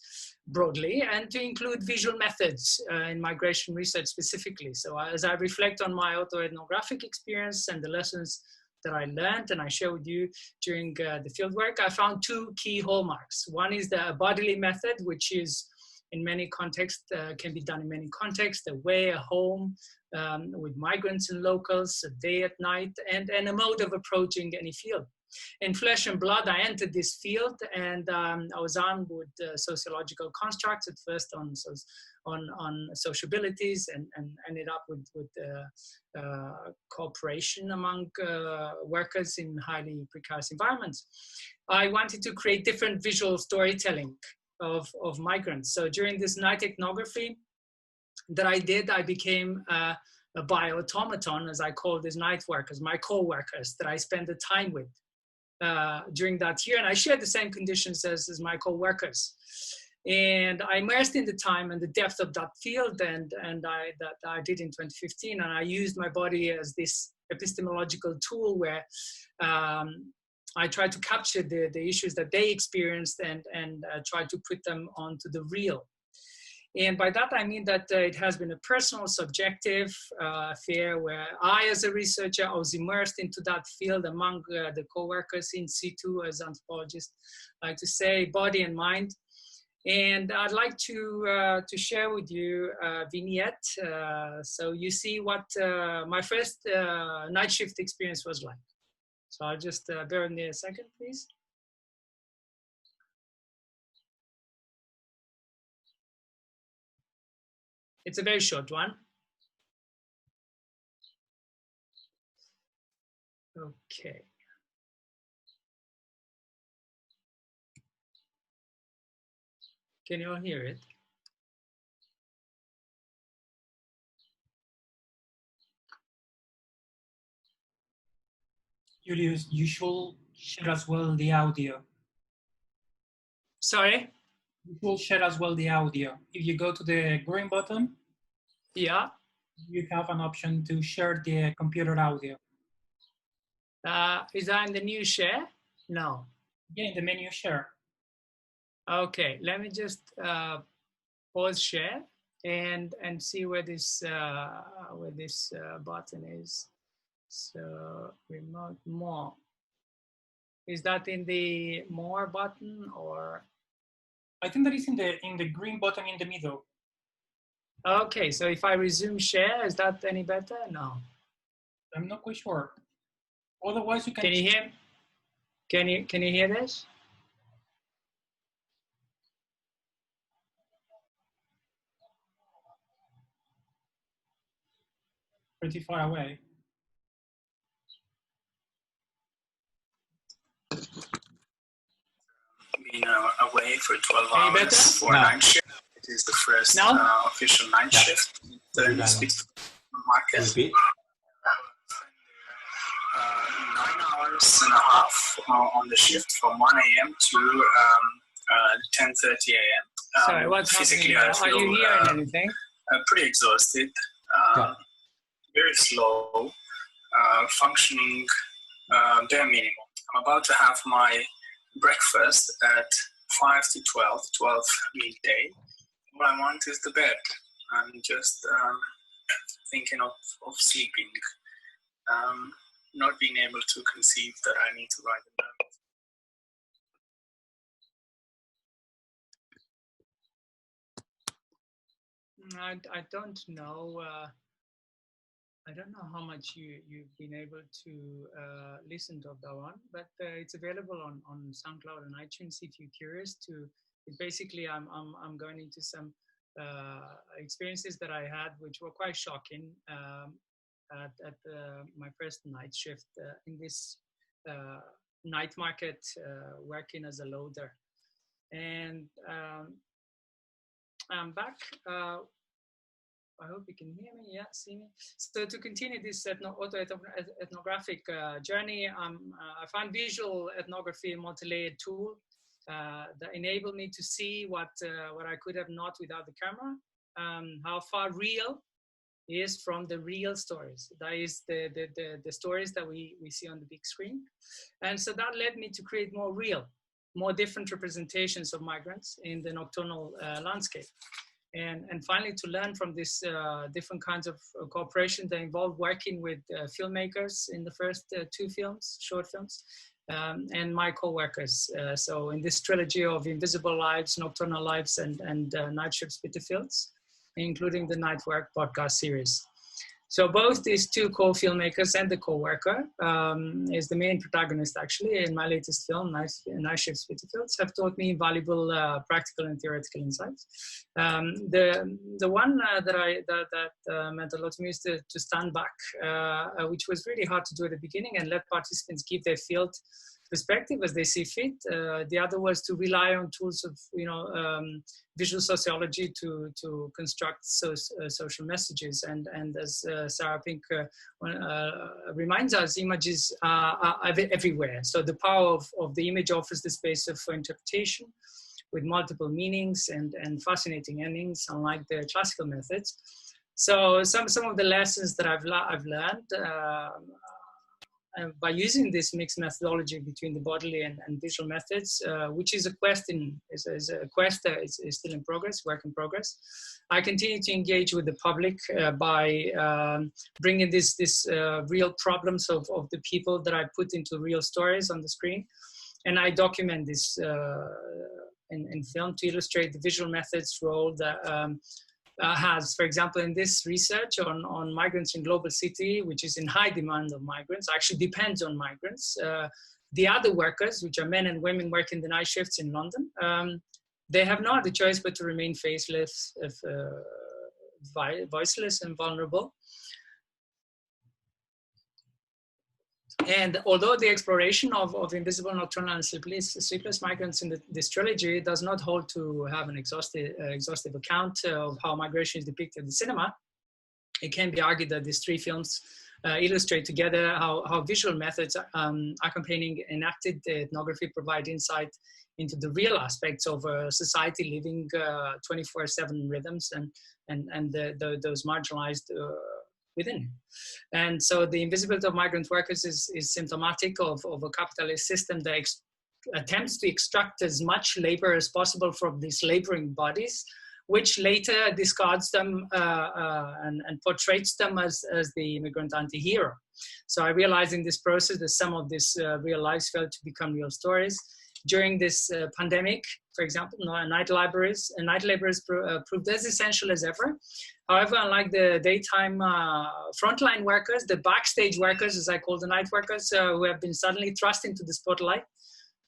broadly, and to include visual methods in migration research specifically. So as I reflect on my autoethnographic experience and the lessons that I learned and I share with you during the fieldwork, I found two key hallmarks. One is the bodily method, which is in many contexts, can be done in many contexts, a way, a home, with migrants and locals, a day at night, and a mode of approaching any field. In flesh and blood, I entered this field, and I was armed with sociological constructs, at first on sociabilities, and ended up with cooperation among workers in highly precarious environments. I wanted to create different visual storytelling of migrants. So during this night ethnography that I did, I became a bioautomaton, as I call these night workers, my co-workers that I spend the time with during that year. And I shared the same conditions as my co-workers. And I immersed in the time and the depth of that field, and that I did in 2015. And I used my body as this epistemological tool where I tried to capture the issues that they experienced and try to put them onto the real. And by that, I mean that it has been a personal, subjective affair where I, as a researcher, I was immersed into that field among the co-workers in situ, as anthropologists like to say, body and mind. And I'd like to share with you a vignette. So you see what my first night shift experience was like. So I'll just bear with me a second, please. It's a very short one. Okay. Can you all hear it? Julius, you should share as well the audio. Sorry? You should share as well the audio. If you go to the green button, yeah, you have an option to share the computer audio. Is that in the new share? No. Yeah, in the menu share. Okay, let me just pause share and see where this button is. So remote more. Is that in the more button or? I think that is in the green button in the middle. Okay, so if I resume share, is that any better? No. I'm not quite sure. Otherwise, you can. Can you hear? Can you hear this? Pretty far away. Been away for 12 hours for night shift. It is the first official night shift. So you speak to Marcus. 9 hours and a half on the shift from 1 a.m. to 10:30 a.m. Sorry, what's physically, happening? Are you hearing anything? Pretty exhausted. Very slow. functioning bare minimum. I'm about to have my breakfast at 5 to 12 midday. All I want is the bed. I'm just thinking of sleeping, not being able to conceive that I need to write a note. I don't know. I don't know how much you've been able to listen to that one, but it's available on SoundCloud and iTunes if you're curious to. Basically, I'm going into some experiences that I had, which were quite shocking at my first night shift in this night market, working as a loader. And I'm back. I hope you can hear me. Yeah, see me. So to continue this auto-ethnographic journey, I found visual ethnography a multi-layered tool that enabled me to see what I could have not without the camera, how far real is from the real stories. That is the stories that we see on the big screen. And so that led me to create more real, more different representations of migrants in the nocturnal landscape. And finally, to learn from this different kinds of cooperation that involved working with filmmakers in the first two films, short films, and my co-workers. So in this trilogy of Invisible Lives, Nocturnal Lives, and Night Shifts Bitterfields, including the Nightwork podcast series. So both these two co-filmmakers and the co-worker is the main protagonist actually in my latest film, Night Shifts Bitterfields, have taught me valuable practical and theoretical insights. The one that meant a lot to me is to stand back, which was really hard to do at the beginning, and let participants give their field perspective as they see fit. The other was to rely on tools of visual sociology to construct social messages, and as Sarah Pink reminds us, images are everywhere. So the power of the image offers the space for interpretation with multiple meanings and fascinating endings, unlike the classical methods. So some of the lessons that I've learned by using this mixed methodology between the bodily and visual methods, which is a quest that is still in progress, work in progress. I continue to engage with the public by bringing this real problems of the people that I put into real stories on the screen. And I document this in film to illustrate the visual methods role that has, for example, in this research on migrants in global city, which is in high demand of migrants, actually depends on migrants. The other workers, which are men and women working the night shifts in London, they have no other choice but to remain faceless, voiceless and vulnerable. And although the exploration of invisible, nocturnal, and sleepless migrants in this trilogy does not hold to have an exhaustive account of how migration is depicted in cinema, it can be argued that these three films illustrate together how visual methods accompanying enacted ethnography provide insight into the real aspects of society living 24/7 rhythms and those marginalized within. And so the invisibility of migrant workers is symptomatic of a capitalist system that attempts to extract as much labor as possible from these laboring bodies, which later discards them and portrays them as the immigrant anti-hero. So I realized in this process that some of these real lives failed to become real stories. During this pandemic, for example, night laborers proved as essential as ever. However, unlike the daytime frontline workers, the backstage workers, as I call the night workers, who have been suddenly thrust into the spotlight,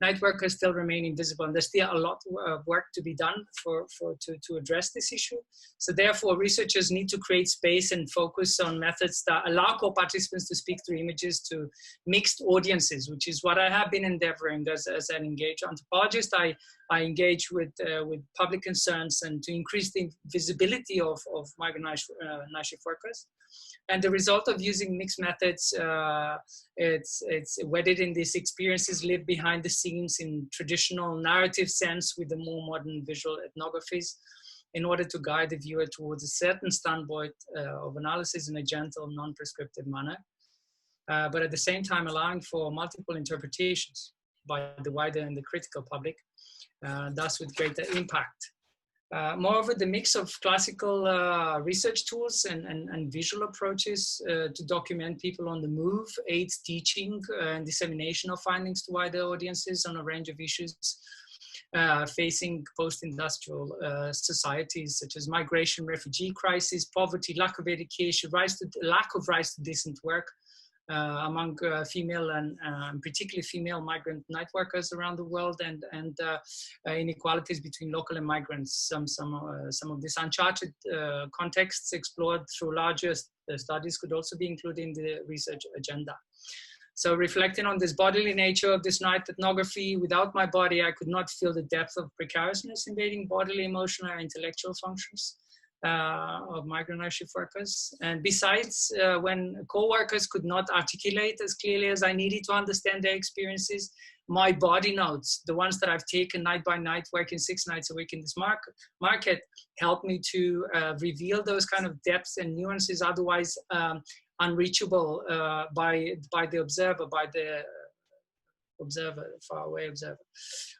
night workers still remain invisible, and there's still a lot of work to be done to address this issue. So therefore, researchers need to create space and focus on methods that allow co-participants to speak through images to mixed audiences, which is what I have been endeavoring as an engaged anthropologist. I engage with public concerns and to increase the visibility of migrant night shift workers. And the result of using mixed methods, it's wedded in these experiences lived behind the scenes in traditional narrative sense with the more modern visual ethnographies in order to guide the viewer towards a certain standpoint of analysis in a gentle, non-prescriptive manner. but at the same time allowing for multiple interpretations by the wider and the critical public, thus with greater impact. Moreover, the mix of classical research tools and visual approaches to document people on the move aids teaching and dissemination of findings to wider audiences on a range of issues facing post-industrial societies, such as migration, refugee crisis, poverty, lack of education, lack of rise to decent work among female and particularly female migrant night workers around the world, and inequalities between local and migrants. Some of these uncharted contexts explored through larger studies could also be included in the research agenda. So reflecting on this bodily nature of this night ethnography, without my body, I could not feel the depth of precariousness invading bodily, emotional, and intellectual functions of migrant shift workers. And besides, when co-workers could not articulate as clearly as I needed to understand their experiences, my body notes, the ones that I've taken night by night, working 6 nights a week in this market, helped me to reveal those kind of depths and nuances otherwise unreachable by the observer, by the observer, faraway observer,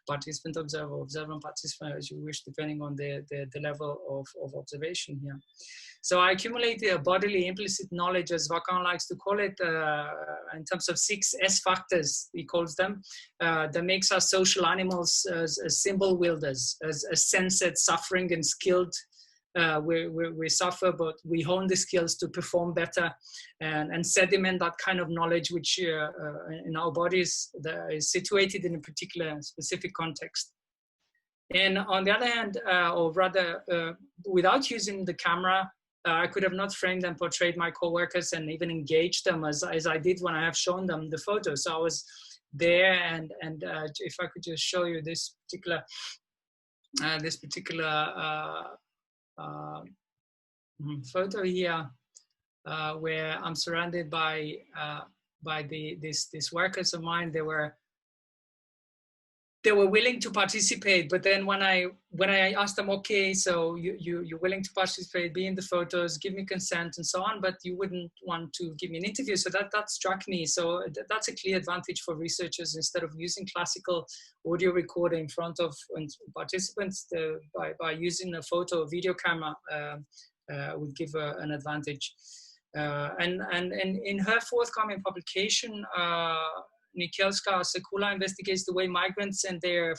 participant observer, observer participant, as you wish, depending on the level of observation here. So I accumulated a bodily implicit knowledge, as Vacan likes to call it, in terms of 6 S factors, he calls them, that makes us social animals as symbol wielders, as sensate, suffering, and skilled. We suffer, but we hone the skills to perform better and sediment that kind of knowledge which in our bodies that is situated in a particular specific context. And on the other hand, or rather, without using the camera, I could have not framed and portrayed my co-workers and even engaged them as I did when I have shown them the photos. So I was there, and if I could just show you this particular photo here, where I'm surrounded by these workers of mine. They were willing to participate, but then when I asked them, okay, so you're willing to participate, be in the photos, give me consent and so on, but you wouldn't want to give me an interview. So that struck me. So that's a clear advantage for researchers. Instead of using classical audio recorder in front of participants, by using a photo or video camera would give an advantage. And in her forthcoming publication, Nikielska Sekula investigates the way migrants and their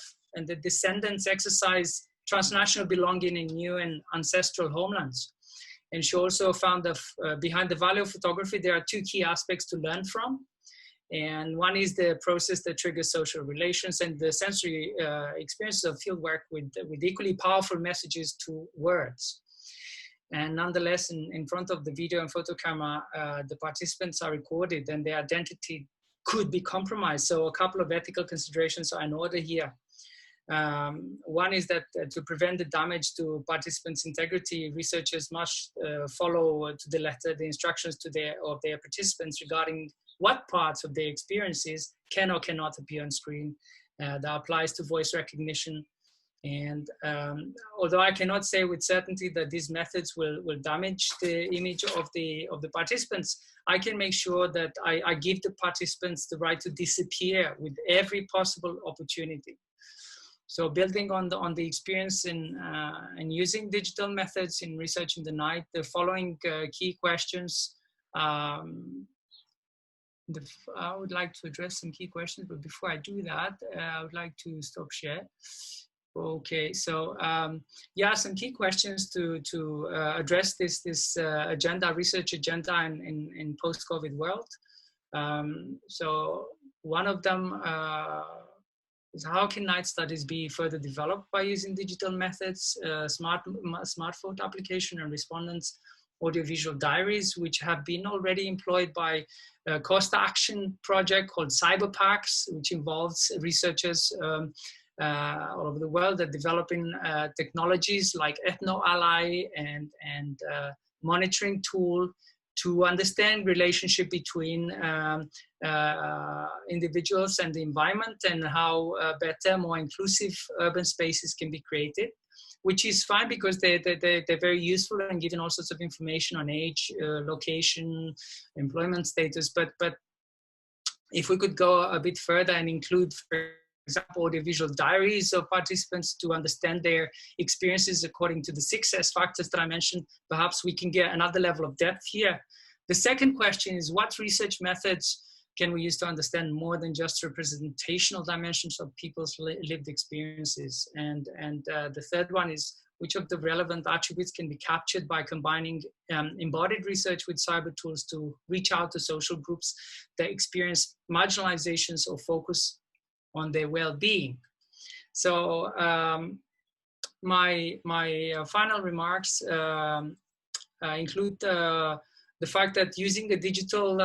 descendants exercise transnational belonging in new and ancestral homelands. And she also found that behind the value of photography, there are 2 key aspects to learn from. And one is the process that triggers social relations, and the sensory experiences of fieldwork with equally powerful messages to words. And nonetheless, in front of the video and photo camera, the participants are recorded and their identity could be compromised. So a couple of ethical considerations are in order here. One is that to prevent the damage to participants' integrity, researchers must follow to the letter the instructions to their participants regarding what parts of their experiences can or cannot appear on screen. That applies to voice recognition. And although I cannot say with certainty that these methods will damage the image of the participants, I can make sure that I give the participants the right to disappear with every possible opportunity. So building on the experience in using digital methods in researching the night, the following key questions. I would like to address some key questions, but before I do that, I would like to stop share. Okay, so yeah, some key questions to address this agenda, research agenda in post-COVID world. So one of them is how can night studies be further developed by using digital methods, smartphone application and respondents, audiovisual diaries, which have been already employed by a cost action project called Cyberpacks, which involves researchers all over the world that developing technologies like EthnoAlly and monitoring tool to understand relationship between individuals and the environment, and how better, more inclusive urban spaces can be created, which is fine because they're very useful and giving all sorts of information on age, location, employment status, but if we could go a bit further and include, for example, audiovisual diaries of participants to understand their experiences according to the 6 S factors that I mentioned, perhaps we can get another level of depth here. The second question is, what research methods can we use to understand more than just representational dimensions of people's lived experiences? And the third one is, which of the relevant attributes can be captured by combining embodied research with cyber tools to reach out to social groups that experience marginalizations or focus on their well-being? So my final remarks include the fact that using a digital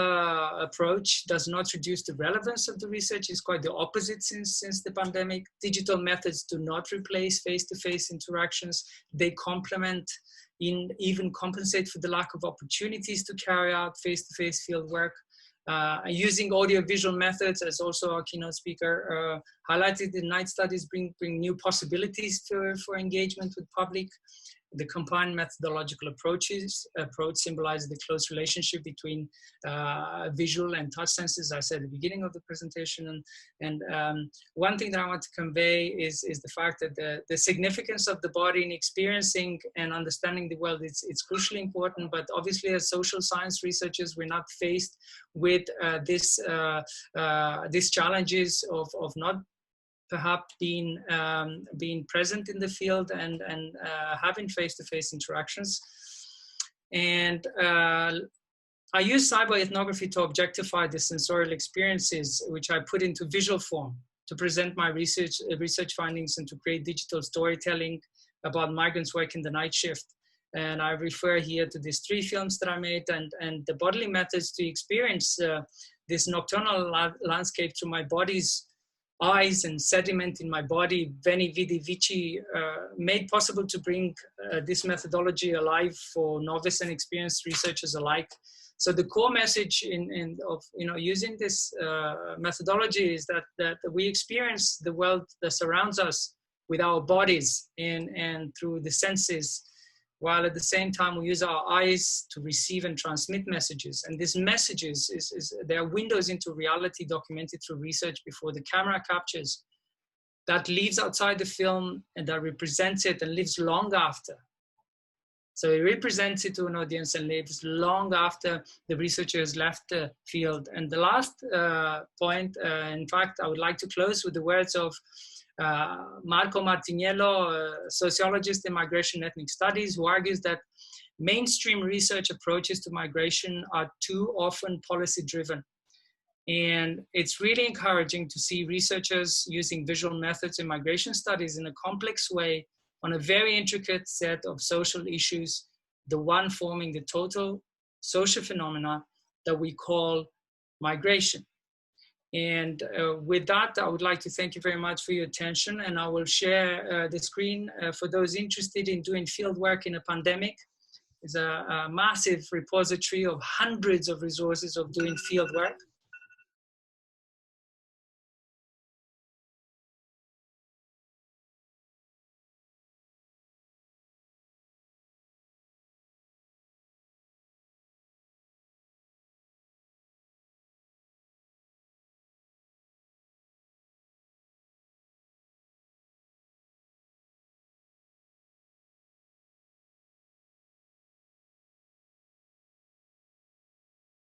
approach does not reduce the relevance of the research. Is quite the opposite since the pandemic. Digital methods do not replace face-to-face interactions. They complement, even compensate for the lack of opportunities to carry out face-to-face field work. Using audiovisual methods, as also our keynote speaker highlighted, the night studies bring new possibilities for engagement with public. The combined methodological approach symbolizes the close relationship between visual and touch senses, I said at the beginning of the presentation. And one thing that I want to convey is the fact that the significance of the body in experiencing and understanding the world, it's crucially important, but obviously as social science researchers, we're not faced with these challenges of not perhaps being present in the field and having face-to-face interactions. And I use cyber-ethnography to objectify the sensorial experiences, which I put into visual form to present my research findings and to create digital storytelling about migrants working the night shift. And I refer here to these 3 films that I made and the bodily methods to experience this nocturnal landscape through my body's eyes and sediment in my body, veni vidi vici, made possible to bring this methodology alive for novice and experienced researchers alike. So the core message of using this methodology is that we experience the world that surrounds us with our bodies and through the senses, while at the same time we use our eyes to receive and transmit messages. And these messages, they are windows into reality documented through research before the camera captures, that lives outside the film and that represents it and lives long after. So it represents it to an audience and lives long after the researcher has left the field. And the last point, in fact, I would like to close with the words of Marco Martiniello, a sociologist in migration and ethnic studies, who argues that mainstream research approaches to migration are too often policy-driven. And it's really encouraging to see researchers using visual methods in migration studies in a complex way on a very intricate set of social issues, the one forming the total social phenomena that we call migration. And with that, I would like to thank you very much for your attention, and I will share the screen for those interested in doing field work in a pandemic. It's a massive repository of hundreds of resources of doing field work.